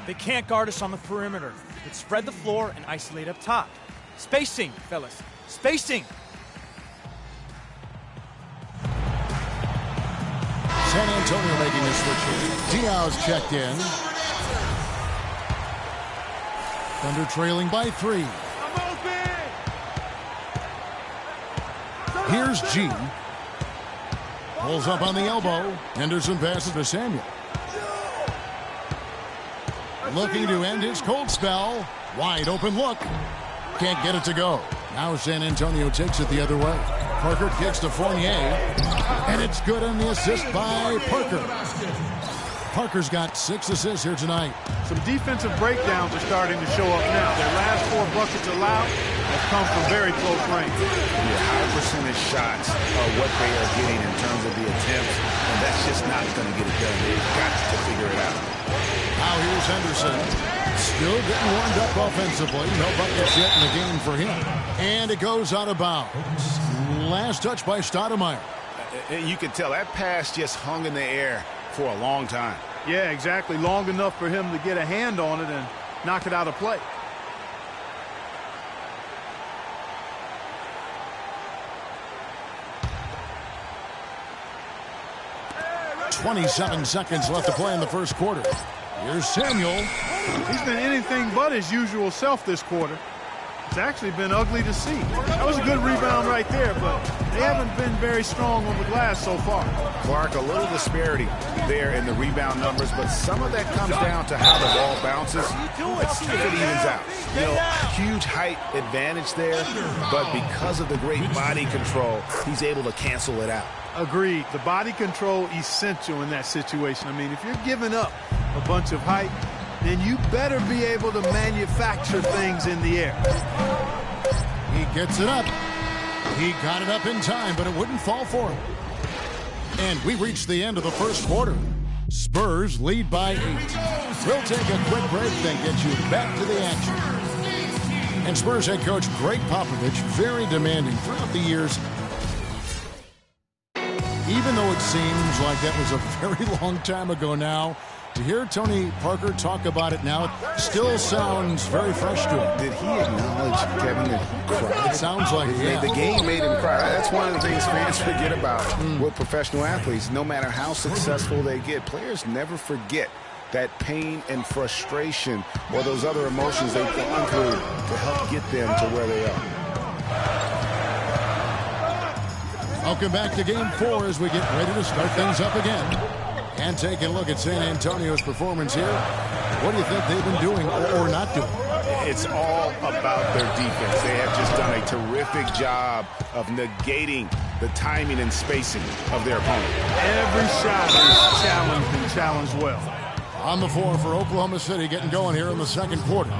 They can't guard us on the perimeter. Let's spread the floor and isolate up top. Spacing, fellas. Spacing. San Antonio making the switch here. Diaw's checked in. Thunder trailing by 3. Here's G. Pulls up on the elbow. Henderson passes to Samuel. Looking to end his cold spell. Wide open look. Can't get it to go. Now San Antonio takes it the other way. Parker kicks to Fournier. And it's good on the assist by Parker. Parker's got 6 assists here tonight. Some defensive breakdowns are starting to show up now. Their last 4 buckets allowed have come from very close range. Yeah, high percentage shots are what they are getting in terms of the attempts, and that's just not going to get it done. They've got to figure it out. Now here's Henderson. Still getting warmed up offensively. No buckets yet in the game for him. And it goes out of bounds. Last touch by Stoudemire. And you can tell that pass just hung in the air for a long time. Yeah, exactly. Long enough for him to get a hand on it and knock it out of play. .27 seconds left to play in the first quarter. Here's Samuel. He's been anything but his usual self this quarter. It's actually been ugly to see. That was a good rebound right there, but they haven't been very strong on the glass so far. Clark, a little disparity there in the rebound numbers, but some of that comes down to how the ball bounces. Let's see if it evens out. You know, huge height advantage there, but because of the great body control, he's able to cancel it out. Agreed. The body control essential in that situation. I mean, if you're giving up a bunch of height, then you better be able to manufacture things in the air. He gets it up. He got it up in time, but it wouldn't fall for him. And we reached the end of the first quarter. Spurs lead by 8. We'll take a quick break, then get you back to the action. And Spurs head coach Greg Popovich, very demanding throughout the years. Even though it seems like that was a very long time ago now, to hear Tony Parker talk about it now, it still sounds very fresh to him. Did he acknowledge Kevin that he cried? It sounds like it, yeah. The game made him cry. That's one of the things fans forget about with professional athletes. No matter how successful they get, players never forget that pain and frustration or those other emotions they've gone through to help get them to where they are. Welcome back to Game 4 as we get ready to start things up again. And taking a look at San Antonio's performance here. What do you think they've been doing or not doing? It's all about their defense. They have just done a terrific job of negating the timing and spacing of their opponent. Every shot is challenged and challenged well. On the floor for Oklahoma City, getting going here in the second quarter.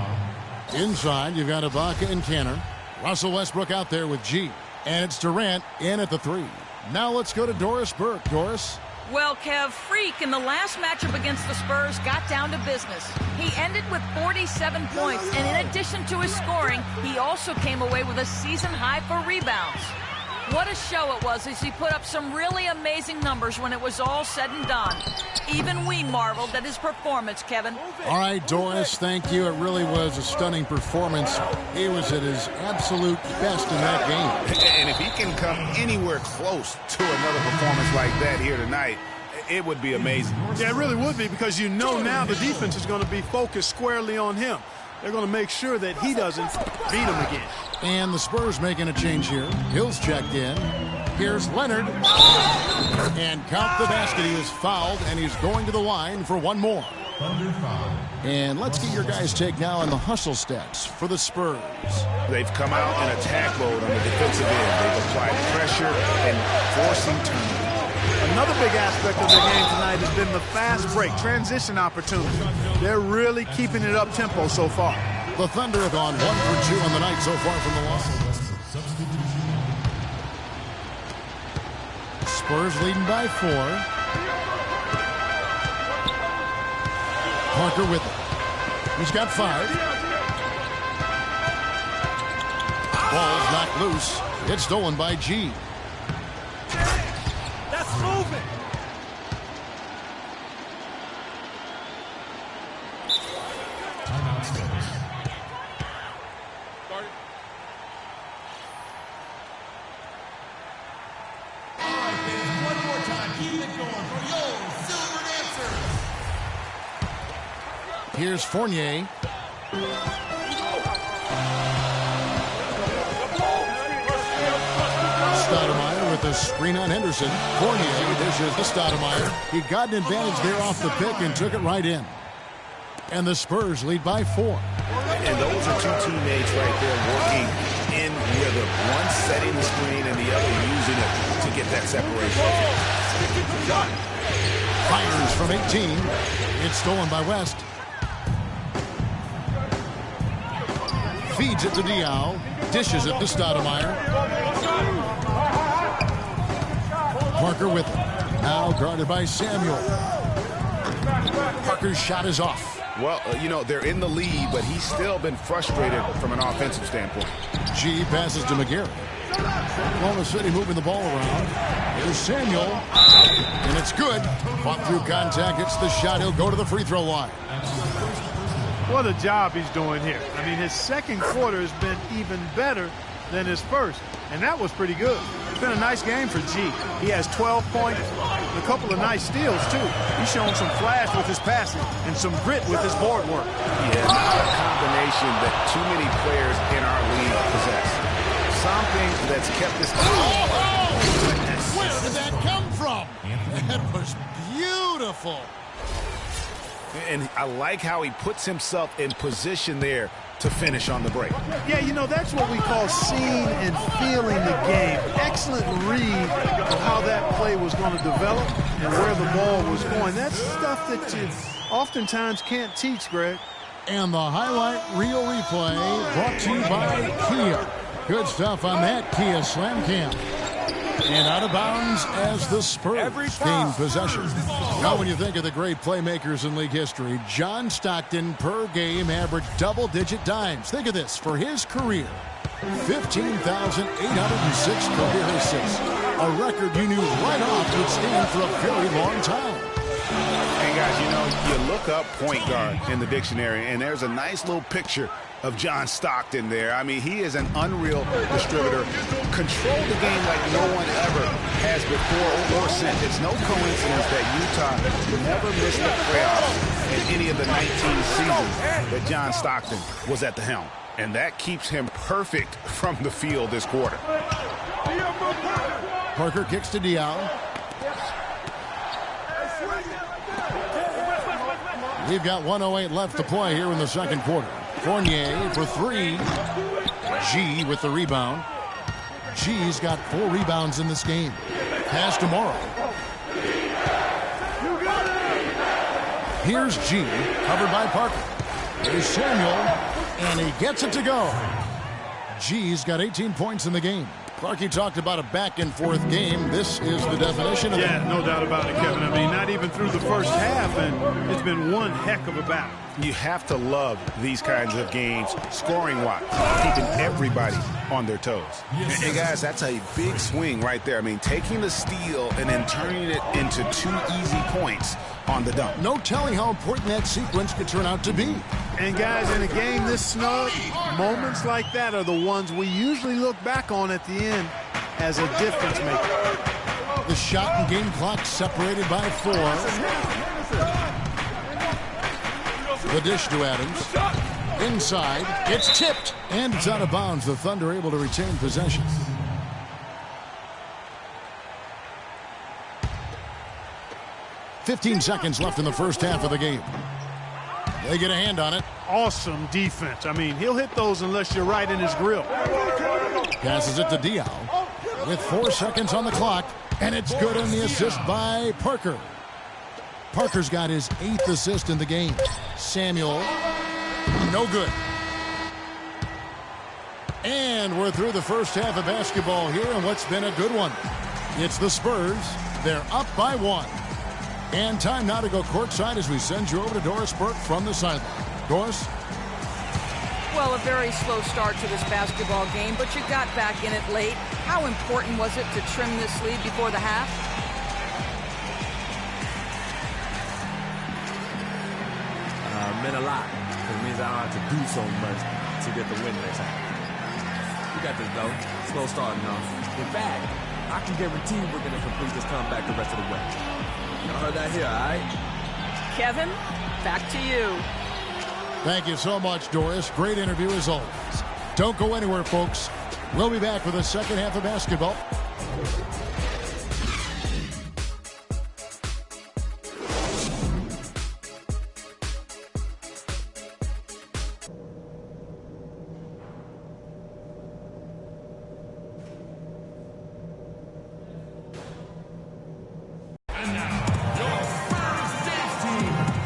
Inside, you've got Ibaka and Kanter. Russell Westbrook out there with G. And it's Durant in at the 3. Now let's go to Doris Burke. Doris? Well, Kev, Freak in the last matchup against the Spurs got down to business. He ended with 47 points, and in addition to his scoring, he also came away with a season high for rebounds. What a show it was as he put up some really amazing numbers when it was all said and done. Even we marveled at his performance, Kevin. All right, Doris, thank you. It really was a stunning performance. He was at his absolute best in that game. And if he can come anywhere close to another performance like that here tonight, it would be amazing. Yeah, it really would be, because you know now the defense is going to be focused squarely on him. They're going to make sure that he doesn't beat him again. And the Spurs making a change here. Hill's checked in. Here's Leonard. And count the basket. He is fouled, and he's going to the line for one more. And let's get your guys' take now on the hustle stats for the Spurs. They've come out in attack mode on the defensive end. They've applied pressure and forcing turnovers. Another big aspect of their game tonight has been the fast break, transition opportunity. They're really keeping it up-tempo so far. The Thunder have gone 1 for 2 on the night so far from the loss. Spurs leading by 4. Parker with it. He's got 5. Ball's knocked loose. It's stolen by G. That's moving. Timeout Spurs. All right, fans, one more time. Keep it going for your Silver Dancers. Here's Fournier. Stoudemire with a screen on Henderson. Fournier dishes to Stoudemire. He got an advantage there off the pick and took it right in. And the Spurs lead by 4. And those are two teammates right there working in rhythm. One setting the screen and the other using it to get that separation. Fires from 18. It's stolen by West. Feeds it to Diaw. Dishes it to Stoudemire. Parker with it. Now guarded by Samuel. Parker's shot is off. Well, you know, they're in the lead, but he's still been frustrated from an offensive standpoint. G passes to McGarry. Oklahoma City moving the ball around. Here's Samuel. And it's good. Fought through contact. Hits the shot. He'll go to the free throw line. What a job he's doing here. I mean, his second quarter has been even better than his first, and that was pretty good. It's been a nice game for G. He has 12 points and a couple of nice steals, too. He's shown some flash with his passing and some grit with his board work. Yeah, not a combination that too many players in our league possess. Something that's kept this... Where did that come from? That was beautiful. And I like how he puts himself in position there to finish on the break. Yeah, you know, that's what we call seeing and feeling the game. Excellent read of how that play was going to develop and where the ball was going. That's stuff that you oftentimes can't teach, Greg. And the highlight reel replay brought to you by Kia. Good stuff on that Kia Slam Cam. And out of bounds as the Spurs gain possession. Now when you think of the great playmakers in league history, John Stockton per game averaged double-digit dimes. Think of this, for his career, 15,806 career assists. A record you knew right off would stand for a very long time. Hey guys, you know, you look up point guard in the dictionary and there's a nice little picture of John Stockton there. I mean, he is an unreal distributor. Controlled the game like no one ever has before or since. It's no coincidence that Utah never missed the playoffs in any of the 19 seasons that John Stockton was at the helm. And that keeps him perfect from the field this quarter. Parker kicks to Diaw. We've got 1:08 left to play here in the second quarter. Fournier for 3. G with the rebound. G's got 4 rebounds in this game. Pass to Morrow. Here's G, covered by Parker. Here's Samuel, and he gets it to go. G's got 18 points in the game. Clarkie talked about a back-and-forth game. This is the definition of that. Yeah, no doubt about it, Kevin. I mean, not even through the first half, and it's been one heck of a battle. You have to love these kinds of games, scoring-wise, keeping everybody on their toes. Hey, guys, that's a big swing right there. I mean, taking the steal and then turning it into 2 easy points on the dunk. No telling how important that sequence could turn out to be. And, guys, in a game this snug, moments like that are the ones we usually look back on at the end as a difference maker. The shot and game clock separated by 4. The dish to Adams. Inside, it's tipped, and it's out of bounds. The Thunder able to retain possession. "15 seconds left in the first half of the game. They get a hand on it. Awesome defense. I mean, he'll hit those unless you're right in his grill. Passes it to Diaw with 4 seconds on the clock, and it's good on the assist by Parker. Parker's got his 8th assist in the game. Samuel, no good. And we're through the first half of basketball here, and what's been a good one. It's the Spurs. They're up by 1. And time now to go courtside as we send you over to Doris Burke from the sideline. Doris? Well, a very slow start to this basketball game, but you got back in it late. How important was it to trim this lead before the half? Meant a lot. It means I don't have to do so much to get the win next time. We got this, though. Slow starting off. In fact, I can guarantee we're going to complete this comeback the rest of the way. Y'all heard that here, all right? Kevin, back to you. Thank you so much, Doris. Great interview as always. Don't go anywhere, folks. We'll be back with the second half of basketball.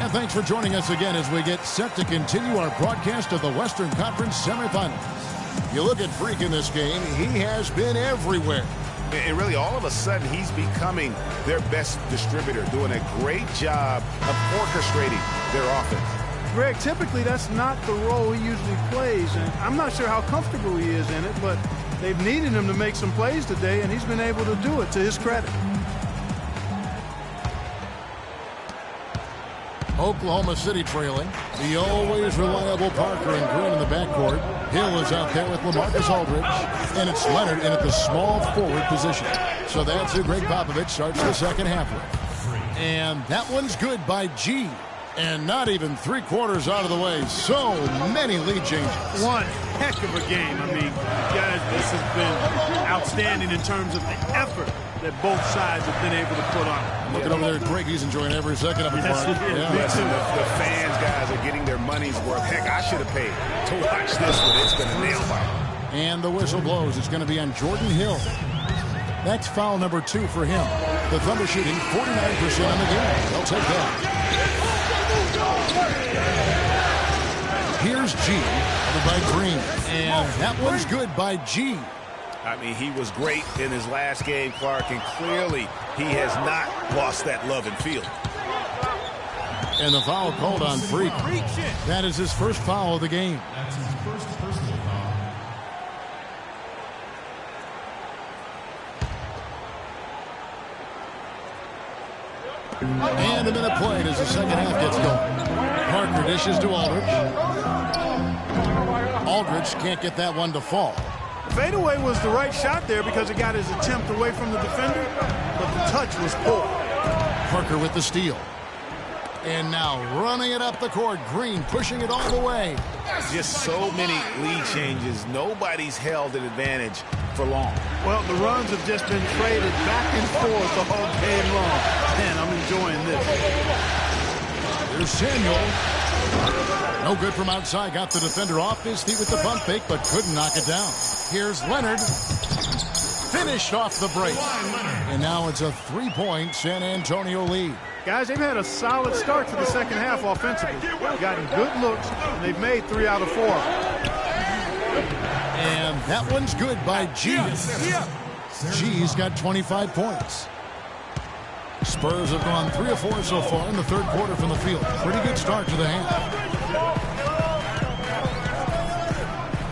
Thanks for joining us again as we get set to continue our broadcast of the Western Conference semifinals. You look at Freak in this game, he has been everywhere. And really, all of a sudden, he's becoming their best distributor, doing a great job of orchestrating their offense. Greg, typically that's not the role he usually plays, and I'm not sure how comfortable he is in it, but they've needed him to make some plays today, and he's been able to do it to his credit. Oklahoma City trailing. The always reliable Parker and Green in the backcourt. Hill is out there with LaMarcus Aldridge. And it's Leonard in at the small forward position. So that's who Greg Popovich starts the second half with. And that one's good by G. And not even 3/4 out of the way. So many lead changes. One heck of a game. I mean, guys, this has been outstanding in terms of the effort that both sides have been able to put on. Looking over there at Greg, he's enjoying every second of it. Listen, the fans, guys, are getting their money's worth. Heck, I should have paid to watch this one. It's been a nail biter. And the whistle blows. It's going to be on Jordan Hill. That's foul number 2 for him. The Thunder shooting 49% on the game. They'll take that. Here's G, covered by Green. And that one's good by G. I mean, he was great in his last game, Clark, and clearly he has not lost that love and feel. And the foul called on Freak. That is his first foul of the game. That's his first personal foul. And a minute played as the second half gets going. Parker dishes to Aldridge. Aldridge can't get that one to fall. Fadeaway was the right shot there because it got his attempt away from the defender, but the touch was poor. Parker with the steal. And now running it up the court. Green pushing it all the way. Just so many lead changes. Nobody's held an advantage for long. Well, the runs have just been traded back and forth the whole game long. Man, I'm enjoying this. Here's Samuel. No good from outside. Got the defender off his feet with the pump fake, but couldn't knock it down. Here's Leonard. Finished off the break. And now it's a 3-point San Antonio lead. Guys, they've had a solid start to the second half offensively. They've gotten good looks, and they've made 3 out of 4. And that one's good by G. G's got 25 points. Spurs have gone 3 of 4 so far in the third quarter from the field. Pretty good start to the half.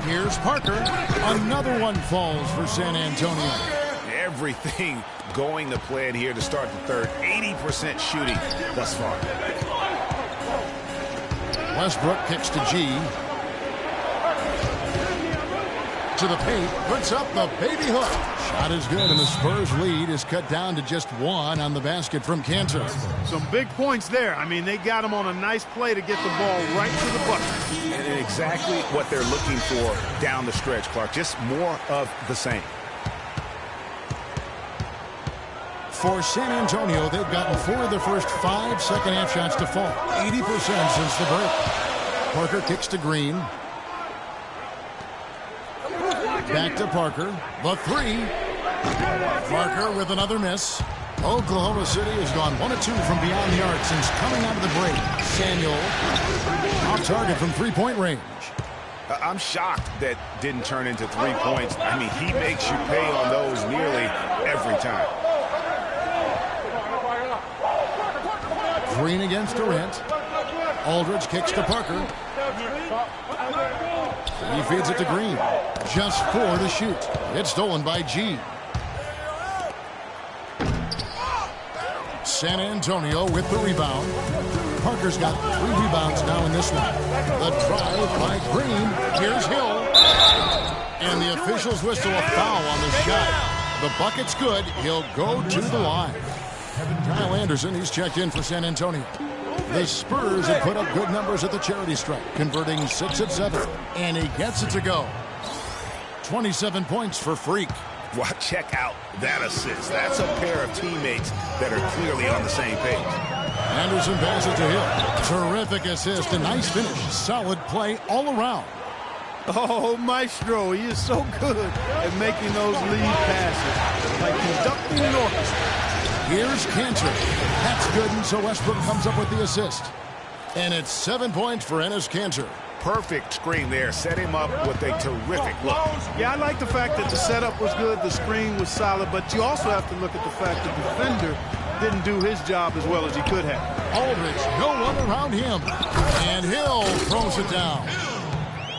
Here's Parker. Another one falls for San Antonio. Everything going to plan here to start the third. 80% shooting thus far. Westbrook kicks to G. To the paint, puts up the baby hook. Shot is good, and the Spurs lead is cut down to just 1 on the basket from Cantor. Some big points there. I mean, they got him on a nice play to get the ball right to the bucket. And exactly what they're looking for down the stretch, Clark. Just more of the same. For San Antonio, they've gotten 4 of the first 5 second-half shots to fall. 80% since the break. Parker kicks to Green. Back to Parker. The 3. Parker with another miss. Oklahoma City has gone 1 of 2 from beyond the arc since coming out of the break. Samuel off target from 3-point range. I'm shocked that didn't turn into 3 points. I mean, he makes you pay on those nearly every time. Green against Durant. Aldridge kicks to Parker. He feeds it to Green. Just 4 to shoot. It's stolen by G. San Antonio with the rebound. Parker's got 3 rebounds now in this one. The drive by Green. Here's Hill. And the officials whistle a foul on the shot. The bucket's good. He'll go to the line. Kyle Anderson, he's checked in for San Antonio. The Spurs have put up good numbers at the charity stripe, converting 6 of 7. And he gets it to go. 27 points for Freak. Well, check out that assist. That's a pair of teammates that are clearly on the same page. Anderson passes to Hill. Terrific assist, a nice finish. Solid play all around. Oh, Maestro, he is so good at making those lead passes. Like conducting an orchestra. Here's Cantor. That's good, and so Westbrook comes up with the assist. And it's 7 points for Enes Kanter. Perfect screen there. Set him up with a terrific look. Yeah, I like the fact that the setup was good, the screen was solid, but you also have to look at the fact that the defender didn't do his job as well as he could have. Aldridge, no one around him. And Hill throws it down.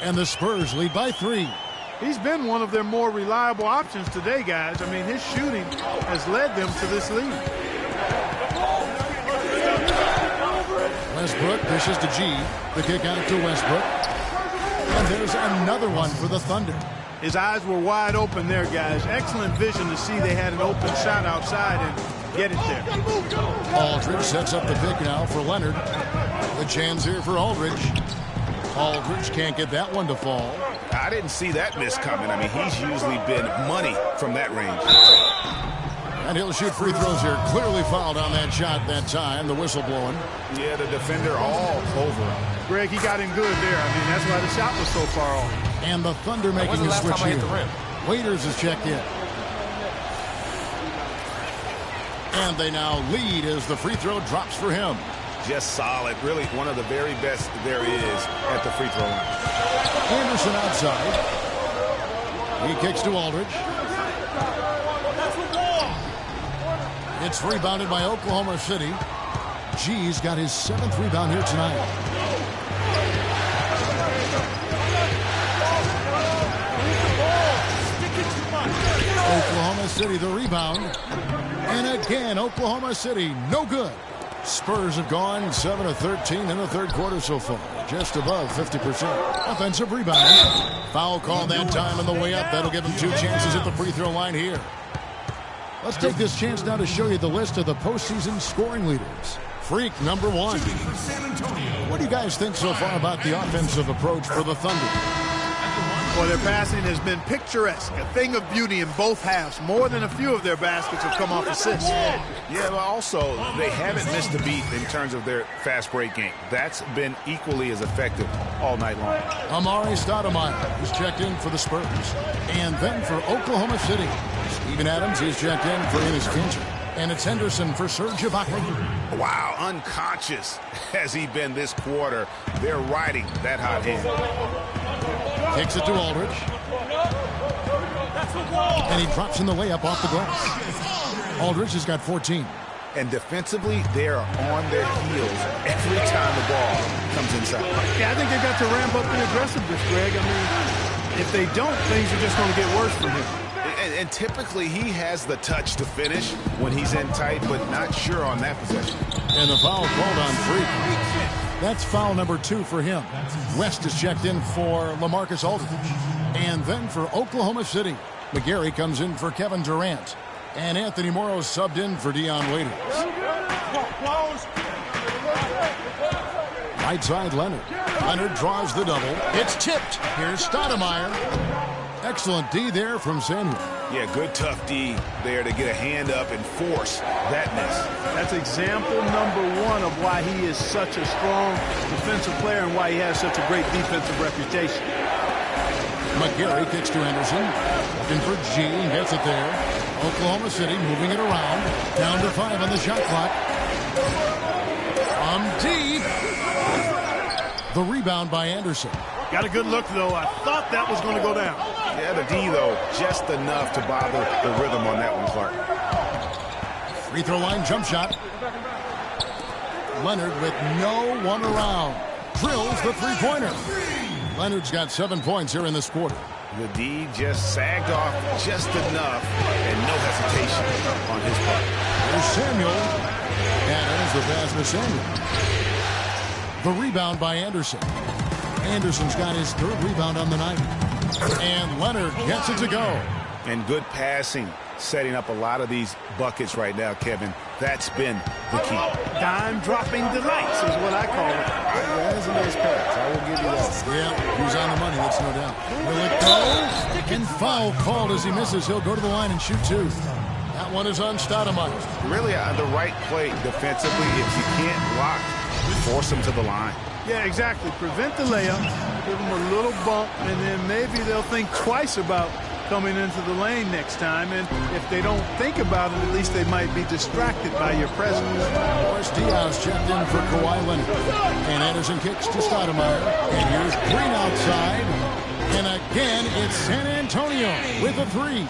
And the Spurs lead by 3. He's been one of their more reliable options today, guys. I mean, his shooting has led them to this lead. Westbrook dishes to G. The kick out to Westbrook. And there's another one for the Thunder. His eyes were wide open there, guys. Excellent vision to see they had an open shot outside and get it there. Aldridge sets up the pick now for Leonard. The chance here for Aldridge. Aldridge can't get that one to fall. I didn't see that miss coming. I mean, he's usually been money from that range. And he'll shoot free throws here. Clearly fouled on that shot that time. The whistle blowing. Yeah, the defender all over him. Greg, he got him good there. I mean, that's why the shot was so far off. And the Thunder making a switch here. Waiters is checked in. And they now lead as the free throw drops for him. Just solid. Really one of the very best there is at the free throw line. Anderson outside. He kicks to Aldridge. It's rebounded by Oklahoma City. G's got his 7th rebound here tonight. Oklahoma City the rebound. And again, Oklahoma City no good. Spurs have gone 7 of 13 in the third quarter so far. Just above 50%. Offensive rebound. Foul call that time on the way up. That'll give him 2 chances at the free throw line here. Let's take this chance now to show you the list of the postseason scoring leaders. Freak, number 1. What do you guys think so far about the offensive approach for the Thunder? Well, their passing has been picturesque, a thing of beauty in both halves. More than a few of their baskets have come off assists. Yeah, but also they haven't missed a beat in terms of their fast break game. That's been equally as effective all night long. Amari Stoudemire is checked in for the Spurs. And then for Oklahoma City, Steven Adams is checked in for Enes Kanter. And it's Henderson for Serge Ibaka. Wow, unconscious has he been this quarter. They're riding that hot hand. Kicks it to Aldridge. And he drops in the layup off the glass. Aldridge has got 14. And defensively, they're on their heels every time the ball comes inside. Yeah, I think they've got to ramp up the aggressiveness, Greg. I mean, if they don't, things are just going to get worse for him. And typically, he has the touch to finish when he's in tight, but not sure on that possession. And the foul called on Freak. That's foul number 2 for him. West is checked in for LaMarcus Aldridge. And then for Oklahoma City, McGarry comes in for Kevin Durant. And Anthony Morrow subbed in for Dion Waiters. Right side, Leonard. Leonard draws the double. It's tipped. Here's Stoudemire. Excellent D there from Samuel. Yeah, good tough D there to get a hand up and force that miss. That's example number 1 of why he is such a strong defensive player and why he has such a great defensive reputation. McGarry kicks to Anderson. Looking for G and gets it there. Oklahoma City moving it around. Down to 5 on the shot clock. From deep. The rebound by Anderson. Got a good look, though. I thought that was going to go down. Yeah, the D, though, just enough to bother the rhythm on that one, Clark. Free throw line jump shot. Leonard with no one around. Drills the three-pointer. Leonard's got 7 points here in this quarter. The D just sagged off just enough and no hesitation on his part. There's Samuel. And ends the pass with Samuel. The rebound by Anderson. Anderson's got his 3rd rebound on the night. And Leonard gets it to go. And good passing, setting up a lot of these buckets right now, Kevin. That's been the key. Dime-dropping delights is what I call it. That's a nice pass. I will give you that. Yeah, he's on the money, that's no doubt. Will it go? And foul called as he misses. He'll go to the line and shoot 2. That one is on Stoudemire. Really the right play defensively. If you can't block, force him to the line. Yeah, exactly. Prevent the layup, give them a little bump, and then maybe they'll think twice about coming into the lane next time. And if they don't think about it, at least they might be distracted by your presence. Boris Diaz checked in for Kawhi Leonard. And Anderson kicks to Stoudemire. And here's Green outside. And again, it's San Antonio with a 3.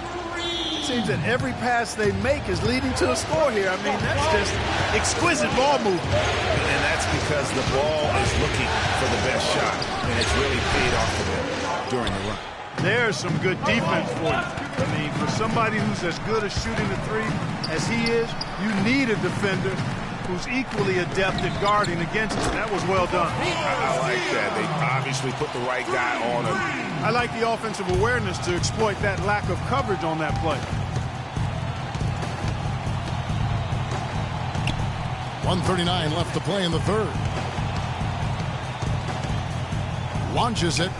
Seems that every pass they make is leading to a score here. I mean, that's just exquisite ball movement. And that's because the ball is looking for the best shot, and it's really paid off for them during the run. There's some good defense for you. I mean, for somebody who's as good at shooting the 3 as he is, you need a defender who's equally adept at guarding against him. That was well done. I like that. They obviously put the right guy on him. I like the offensive awareness to exploit that lack of coverage on that play. 1:39 left to play in the 3rd. Launches it.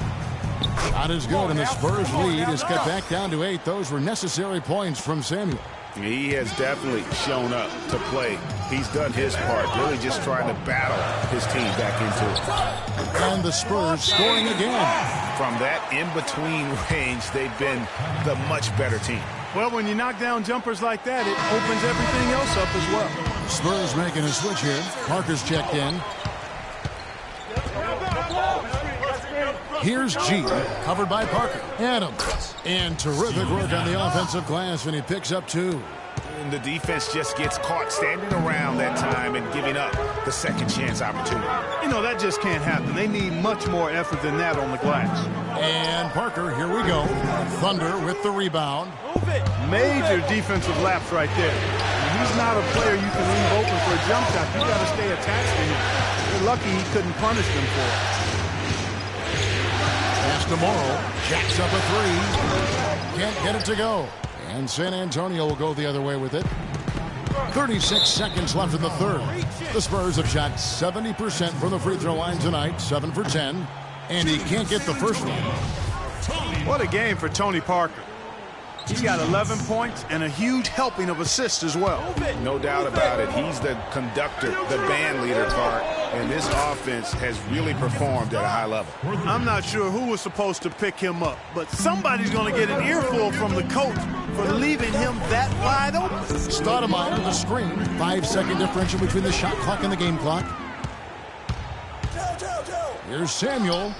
Shot is good, and the Spurs lead is cut back down to 8. Those were necessary points from Samuel. He has definitely shown up to play. He's done his part, really just trying to battle his team back into it. And the Spurs scoring again. From that in-between range, they've been the much better team. Well, when you knock down jumpers like that, it opens everything else up as well. The Spurs making a switch here. Parker's checked in. Here's G, covered by Parker. Adams. And terrific work on the offensive glass, and he picks up 2. And the defense just gets caught standing around that time and giving up the second chance opportunity. You know, that just can't happen. They need much more effort than that on the glass. And Parker, here we go. Thunder with the rebound. Major defensive lapse right there. And he's not a player you can leave open for a jump shot. You got to stay attached to him. You're lucky he couldn't punish them for it. Pass to Morrow. Jacks up a 3. Can't get it to go. And San Antonio will go the other way with it. 36 seconds left in the 3rd. The Spurs have shot 70% from the free throw line tonight, 7 for 10. And he can't get the first one. What a game for Tony Parker. He's got 11 points and a huge helping of assists as well. No doubt about it. He's the conductor, the band leader, Clark. And this offense has really performed at a high level. I'm not sure who was supposed to pick him up, but somebody's going to get an earful from the coach for leaving him that wide open. Stoudemire, the screen. 5-second differential between the shot clock and the game clock. Here's Samuel.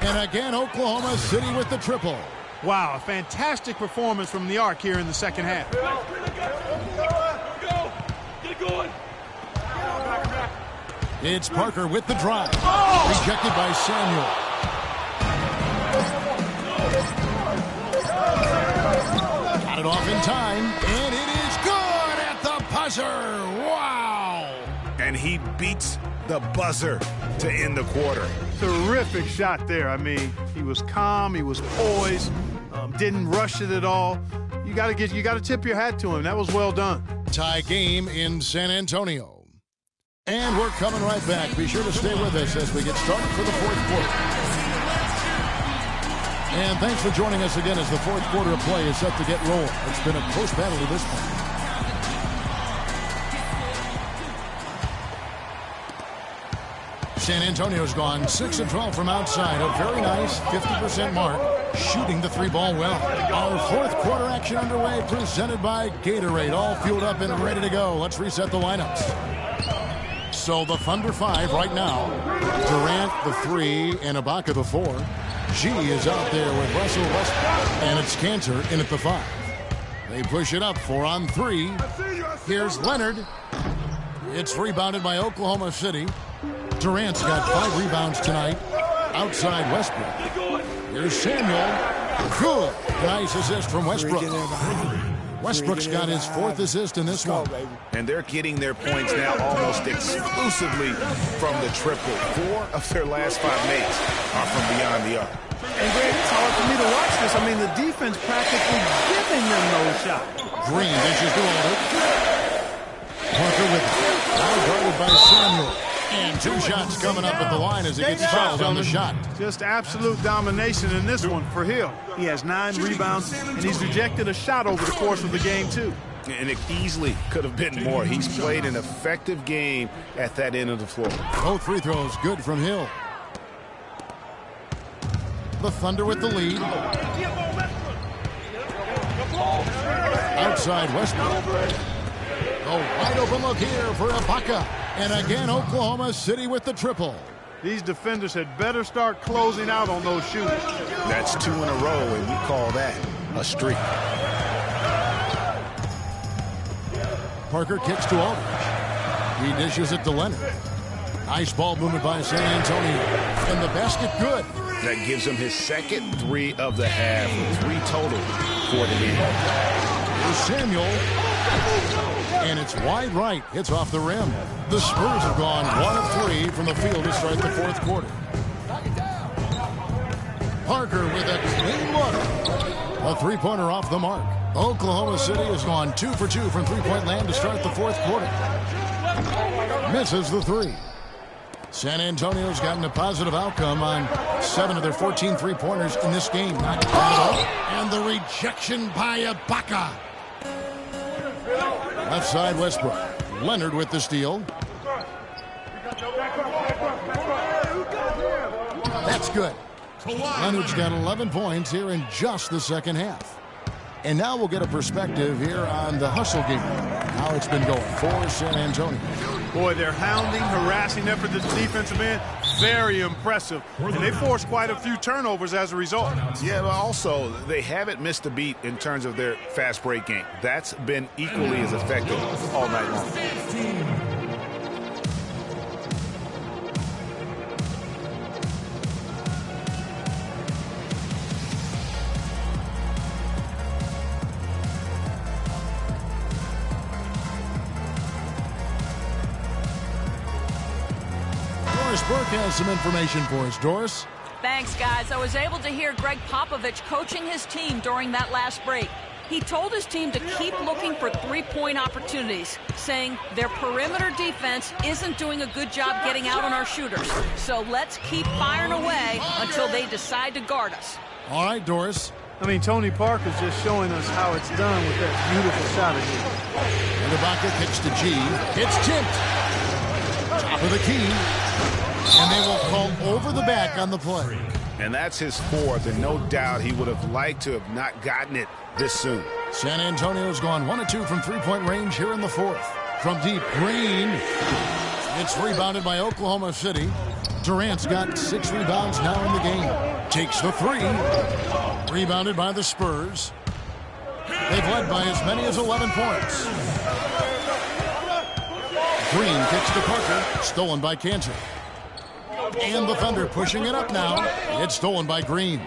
And again, Oklahoma City with the triple. Wow, a fantastic performance from the Arc here in the second half. It's Parker with the drive. Rejected by Samuel. Got it off in time, and it is good at the buzzer. Wow! And he beats the buzzer to end the quarter. Terrific shot there. I mean, he was calm, he was poised, didn't rush it at all. You got to tip your hat to him. That was well done. Tie game in San Antonio. And we're coming right back. Be sure to stay with us as we get started for the fourth quarter. And thanks for joining us again as the fourth quarter of play is set to get rolling. It's been a close battle to this point. San Antonio's gone 6 of 12 from outside. A very nice 50% mark, shooting the three ball well. Our fourth quarter action underway, presented by Gatorade. All fueled up and ready to go. Let's reset the lineups. So the Thunder 5 right now. Durant the 3 and Ibaka the 4. G is out there with Russell Westbrook, and it's Cantor in at the 5. They push it up 4 on 3. Here's Leonard. It's rebounded by Oklahoma City. Durant's got 5 rebounds tonight. Outside Westbrook. Here's Samuel. Good. Nice assist from Westbrook. Westbrook's got his 4th assist in this one. And they're getting their points now almost exclusively from the triple. 4 of their last 5 makes are from beyond the arc. And Greg, it's hard for me to watch this. I mean, the defense practically giving them no shot. Green dishes to Alder. Parker with it. Now guarded by Samuel. And 2 shots coming up at the line as he gets fouled on the shot. Just absolute domination in this one for Hill. He has 9 rebounds, and he's rejected a shot over the course of the game, too. And it easily could have been more. He's played an effective game at that end of the floor. Both free throws good from Hill. The Thunder with the lead. Outside Westbrook. A wide open look here for Ibaka. And again, Oklahoma City with the triple. These defenders had better start closing out on those shooters. That's 2 in a row, and we call that a streak. Parker kicks to Aldridge. He dishes it to Leonard. Nice ball movement by San Antonio. And the basket good. That gives him his second 3 of the half, 3 total for the game. Here's Samuel. And it's wide right. It's off the rim. The Spurs have gone 1 of 3 from the field to start the fourth quarter. Parker with a clean look. A three-pointer off the mark. Oklahoma City has gone 2 for 2 from three-point land to start the fourth quarter. Misses the 3. San Antonio's gotten a positive outcome on 7 of their 14 three-pointers in this game. Not bad at all. And the rejection by Ibaka. Left side Westbrook. Leonard with the steal. That's good. Leonard's got 11 points here in just the second half. And now we'll get a perspective here on the hustle game. How it's been going for San Antonio. Boy, their hounding, harassing effort to the defensive end, very impressive. And they forced quite a few turnovers as a result. Yeah, but also, they haven't missed a beat in terms of their fast break game. That's been equally as effective all night long. Burke has some information for us. Doris? Thanks, guys. I was able to hear Greg Popovich coaching his team during that last break. He told his team to keep looking for three-point opportunities, saying their perimeter defense isn't doing a good job getting out on our shooters. So let's keep firing away until they decide to guard us. All right, Doris. I mean, Tony Parker's just showing us how it's done with that beautiful shot again. And Ibaka kicks to G. It's tipped. Top of the key. And they will call over the back on the play. And that's his 4th, and no doubt he would have liked to have not gotten it this soon. San Antonio's gone 1 of 2 from three-point range here in the fourth. From deep, Green. It's rebounded by Oklahoma City. Durant's got 6 rebounds now in the game. Takes the 3. Rebounded by the Spurs. They've led by as many as 11 points. Green kicks to Parker. Stolen by Cantor. And the Thunder pushing it up now. It's stolen by Green.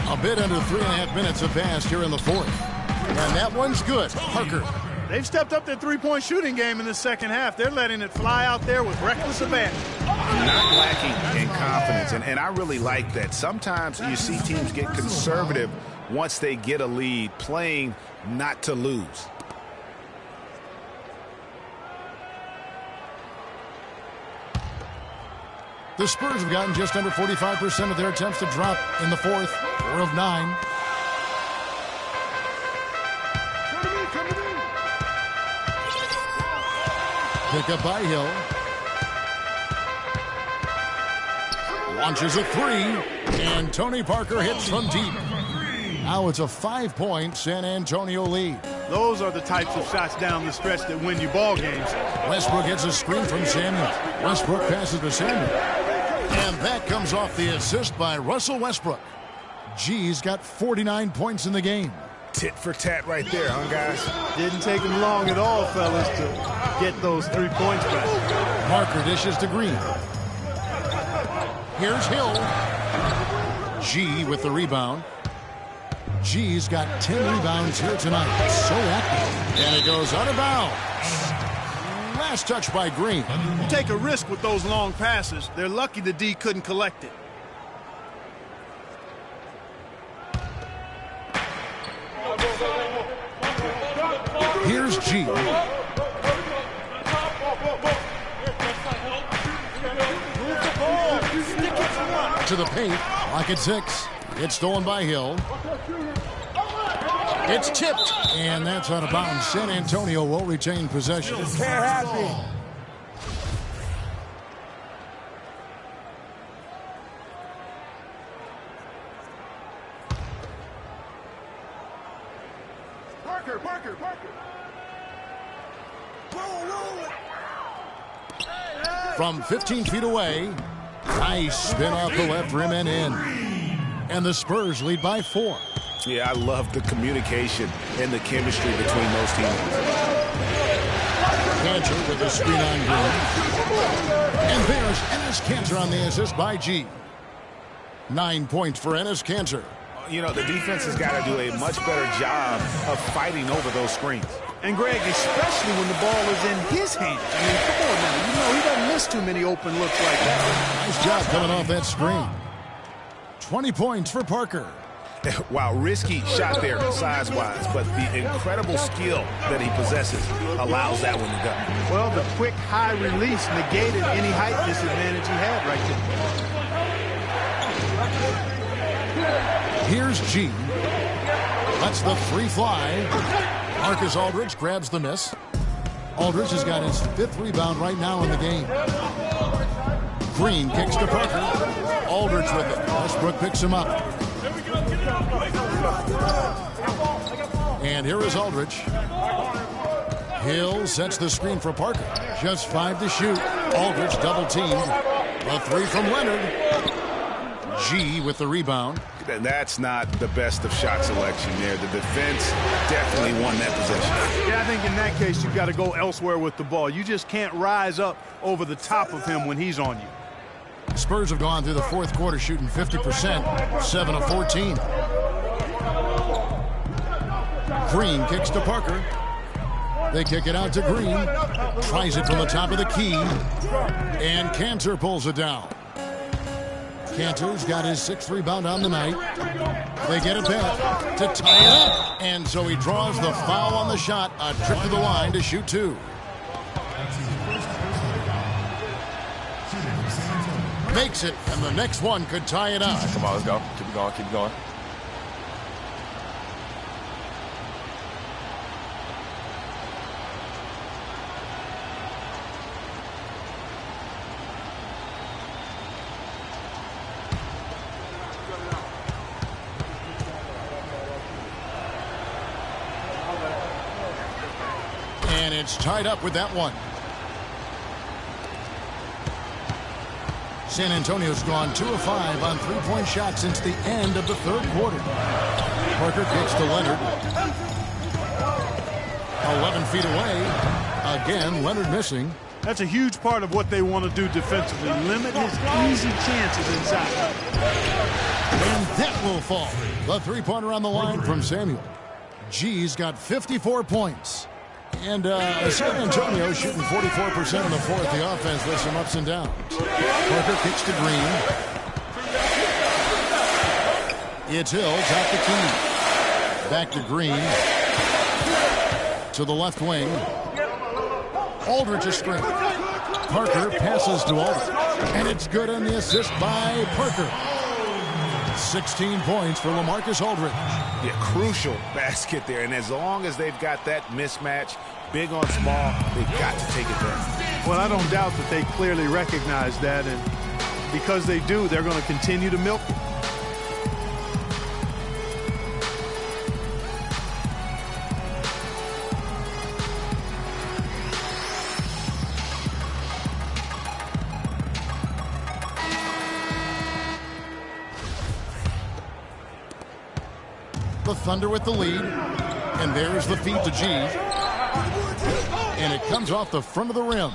A bit under 3.5 minutes have passed here in the fourth. And that one's good. Parker. They've stepped up their three-point shooting game in the second half. They're letting it fly out there with reckless abandon. Not lacking in confidence, and I really like that. Sometimes you see teams get conservative once they get a lead, playing not to lose. The Spurs have gotten just under 45% of their attempts to drop in the fourth, 4 of 9. Pick up by Hill. Launches a three, and Tony Parker hits from deep. Now it's a 5-point San Antonio lead. Those are the types of shots down the stretch that win you ball games. Westbrook gets a screen from Samuel. Westbrook passes to Samuel. And that comes off the assist by Russell Westbrook. G's got 49 points in the game. Tit for tat right there, huh, guys? Didn't take him long at all, fellas, to get those 3 points back. Parker dishes to Green. Here's Hill. G with the rebound. G's got 10 rebounds here tonight. So active. And it goes out of bounds. Last touch by Green. You take a risk with those long passes. They're lucky the D couldn't collect it. Here's G. To the paint. Pocket 6. It's stolen by Hill. It's tipped. And that's out of bounds. San Antonio will retain possession. Parker. From 15 feet away. Nice spin off the left rim and in. And the Spurs lead by 4. Yeah, I love the communication and the chemistry between those teams. Cantor with the screen on Green. And there's Enes Kanter on the assist by G. 9 points for Enes Kanter. You know, the defense has got to do a much better job of fighting over those screens. And, Greg, especially when the ball is in his hands. I mean, come on now. You know, he doesn't miss too many open looks like that. Nice job coming off that screen. 20 points for Parker. Wow, risky shot there size-wise, but the incredible skill that he possesses allows that one to go. Well, the quick high release negated any height disadvantage he had right there. Here's G. Lets the three fly. Marcus Aldridge grabs the miss. Aldridge has got his 5th rebound right now in the game. Green kicks to Parker. Aldridge with it. Westbrook picks him up. And here is Aldridge. Hill sets the screen for Parker. Just 5 to shoot. Aldridge double teamed. A 3 from Leonard. G with the rebound. That's not the best of shot selection there. The defense definitely won that possession. Yeah, I think in that case you've got to go elsewhere with the ball. You just can't rise up over the top of him when he's on you. Spurs have gone through the 4th quarter shooting 50%, 7 of 14. Green kicks to Parker. They kick it out to Green. Tries it from the top of the key. And Kanter pulls it down. Kanter's got his 6th rebound on the night. They get it back to tie it up. And so he draws the foul on the shot. A trip to the line to shoot 2. Makes it, and the next one could tie it up. Right, come on, let's go. Keep it going. And it's tied up with that one. San Antonio's gone 2 of 5 on 3-point shots since the end of the 3rd quarter. Parker kicks to Leonard. 11 feet away. Again, Leonard missing. That's a huge part of what they want to do defensively. Limit his easy chances inside. And that will fall. The 3-pointer on the line from Samuel. G's got 54 points. And San Antonio shooting 44% in the fourth. The offense with some ups and downs. Parker kicks to Green. It's Hill, top the key. Back to Green. To the left wing. Aldridge is straight. Parker passes to Aldridge. And it's good on the assist by Parker. 16 points for LaMarcus Aldridge. Yeah, crucial basket there. And as long as they've got that mismatch, big on small, they've got to take it there. Well, I don't doubt that they clearly recognize that. And because they do, they're going to continue to milk it. The Thunder with the lead, and there's the feed to G, and it comes off the front of the rim.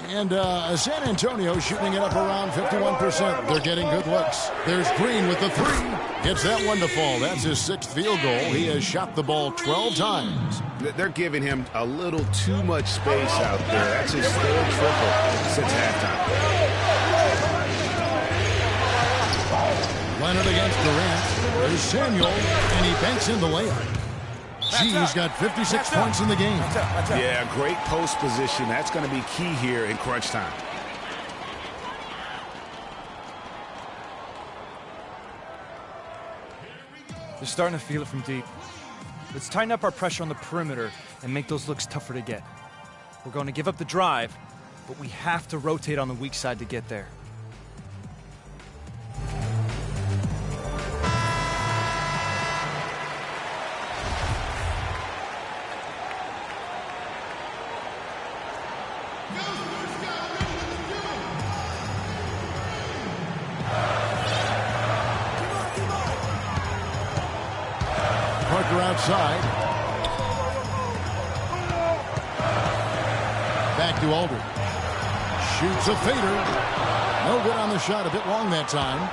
And San Antonio shooting it up around 51%. They're getting good looks. There's Green with the three. Gets that one to fall. That's his 6th field goal. He has shot the ball 12 times. They're giving him a little too much space out there. That's his 3rd triple since halftime. Leonard against Durant. There's Samuel, and he banks in the layup. G's got 56 points in the game. Yeah, great post position. That's going to be key here in crunch time. They're starting to feel it from deep. Let's tighten up our pressure on the perimeter and make those looks tougher to get. We're going to give up the drive, but we have to rotate on the weak side to get there. Parker outside. Back to Aldridge. Shoots a fader. No good on the shot. A bit long that time.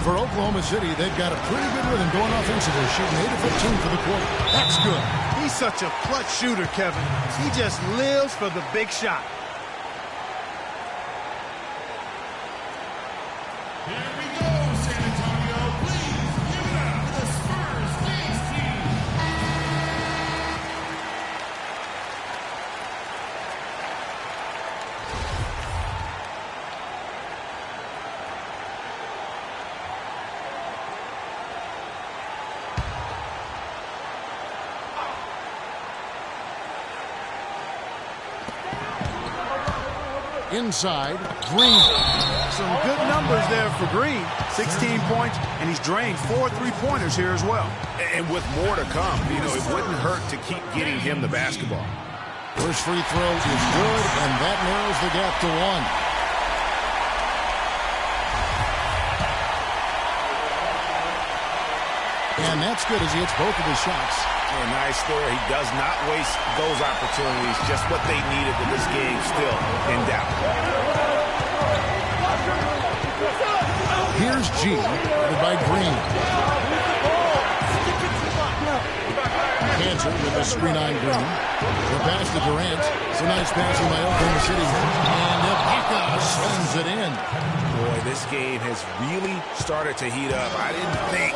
For Oklahoma City, they've got a pretty good rhythm going offensively. Shooting 8 of 15 for the quarter. That's good. He's such a clutch shooter, Kevin. He just lives for the big shot. Here we go, San Antonio. Please give it up for the Spurs Games team. Inside, Green. Some good numbers there for Green. 16 points, and he's drained 4 3-pointers here as well. And with more to come, you know, it wouldn't hurt to keep getting him the basketball. First free throw is good, and that narrows the gap to 1. And that's good as he hits both of his shots. Yeah, nice there. He does not waste those opportunities. Just what they needed with this game still in doubt. Here's G, led by Green. Cantor with the screen on Green. The pass to Durant. It's a nice passing by Oklahoma City. And Ibaka slings it in. Boy, this game has really started to heat up. I didn't think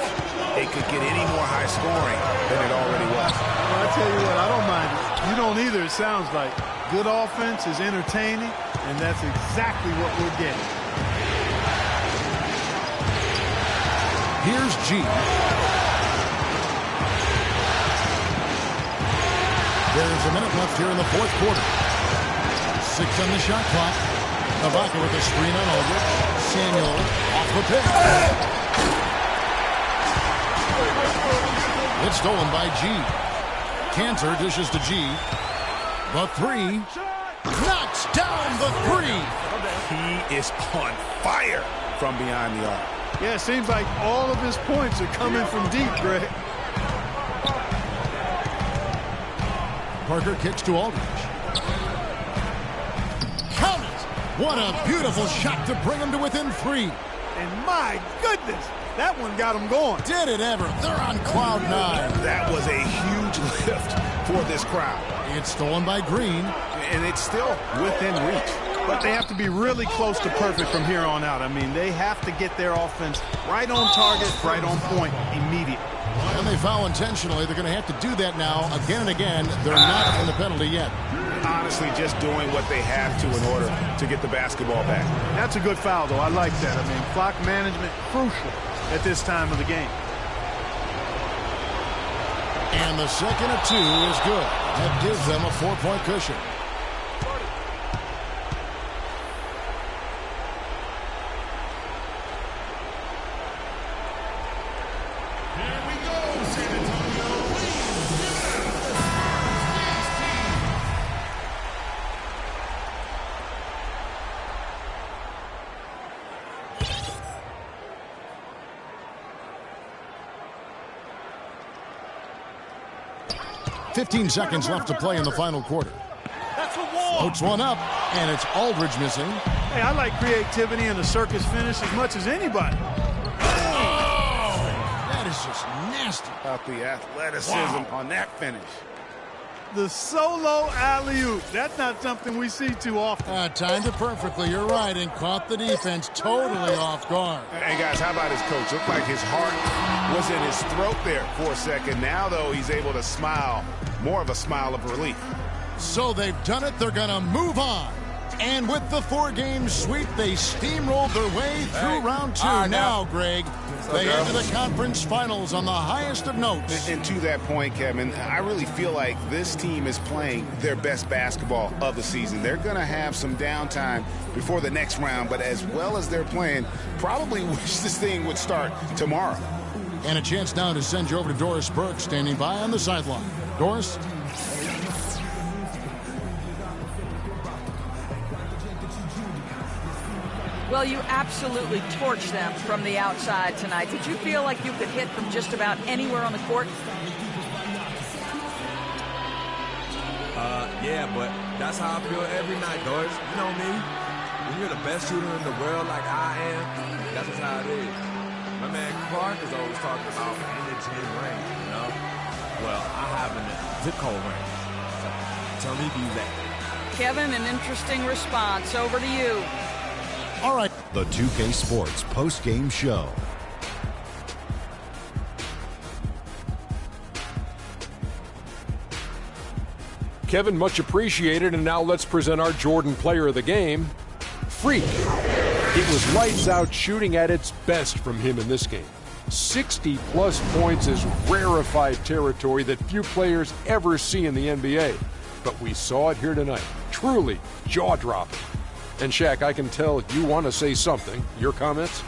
it could get any more high scoring than it already was. Well, I tell you what, I don't mind it. You don't either, it sounds like. Good offense is entertaining, and that's exactly what we're getting. Here's G. There's a minute left here in the fourth quarter. 6 on the shot clock. Ibaka with a screen on Aldridge. Samuel off the pick. It's stolen by G. Cantor dishes to G. The three. Knocks down the three. He is on fire from behind the arc. Yeah, it seems like all of his points are coming from deep, Greg. Parker kicks to Aldridge. Count it! What a beautiful shot to bring him to within 3. And my goodness, that one got him going. Did it ever? They're on cloud 9. That was a huge lift for this crowd. It's stolen by Green. And it's still within reach. But they have to be really close to perfect from here on out. I mean, they have to get their offense right on target, right on point immediately. And they foul intentionally. They're going to have to do that now again and again. They're not in the penalty yet. Honestly, just doing what they have to in order to get the basketball back. That's a good foul, though. I like that. I mean, clock management crucial at this time of the game. And the second of 2 is good. That gives them a 4-point cushion. Here we go, San Antonio. Please. 15 seconds left to play in the final quarter. That's a wall. Floats one up, and it's Aldridge missing. Hey, I like creativity and the circus finish as much as anybody. That is just nasty. About the athleticism on that finish. The solo alley-oop. That's not something we see too often. Timed it perfectly. You're right, and caught the defense totally off guard. Hey, guys, how about his coach? Looked like his heart was in his throat there for a second. Now, though, he's able to smile. More of a smile of relief. So they've done it. They're going to move on. And with the 4-game sweep, they steamrolled their way through round 2. Now, Greg, they head to the conference finals on the highest of notes. And to that point, Kevin, I really feel like this team is playing their best basketball of the season. They're going to have some downtime before the next round, but as well as they're playing, probably wish this thing would start tomorrow. And a chance now to send you over to Doris Burke, standing by on the sideline. Doris? Well, you absolutely torched them from the outside tonight. Did you feel like you could hit from just about anywhere on the court? Yeah, but that's how I feel every night, Doris. You know me. When you're the best shooter in the world like I am, that's just how it is. My man Clark is always talking about energy and rain, you know? Well, I have a zip code range. So tell me be that. Kevin, an interesting response. Over to you. All right. The 2K Sports post-game show. Kevin, much appreciated. And now let's present our Jordan player of the game, Freak. It was lights out shooting at its best from him in this game. 60-plus points is rarefied territory that few players ever see in the NBA. But we saw it here tonight. Truly jaw-dropping. And Shaq, I can tell you want to say something. Your comments?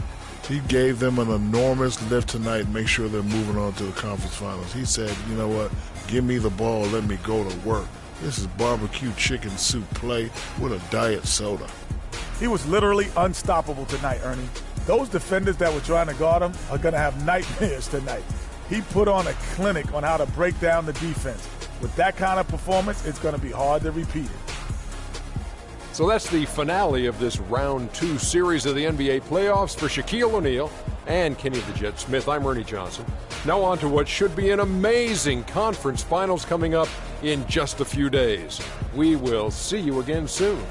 He gave them an enormous lift tonight and make sure they're moving on to the conference finals. He said, you know what, give me the ball, let me go to work. This is barbecue chicken soup play with a diet soda. He was literally unstoppable tonight, Ernie. Those defenders that were trying to guard him are going to have nightmares tonight. He put on a clinic on how to break down the defense. With that kind of performance, it's going to be hard to repeat it. So that's the finale of this round 2 series of the NBA playoffs for Shaquille O'Neal and Kenny the Jet Smith. I'm Ernie Johnson. Now on to what should be an amazing conference finals coming up in just a few days. We will see you again soon.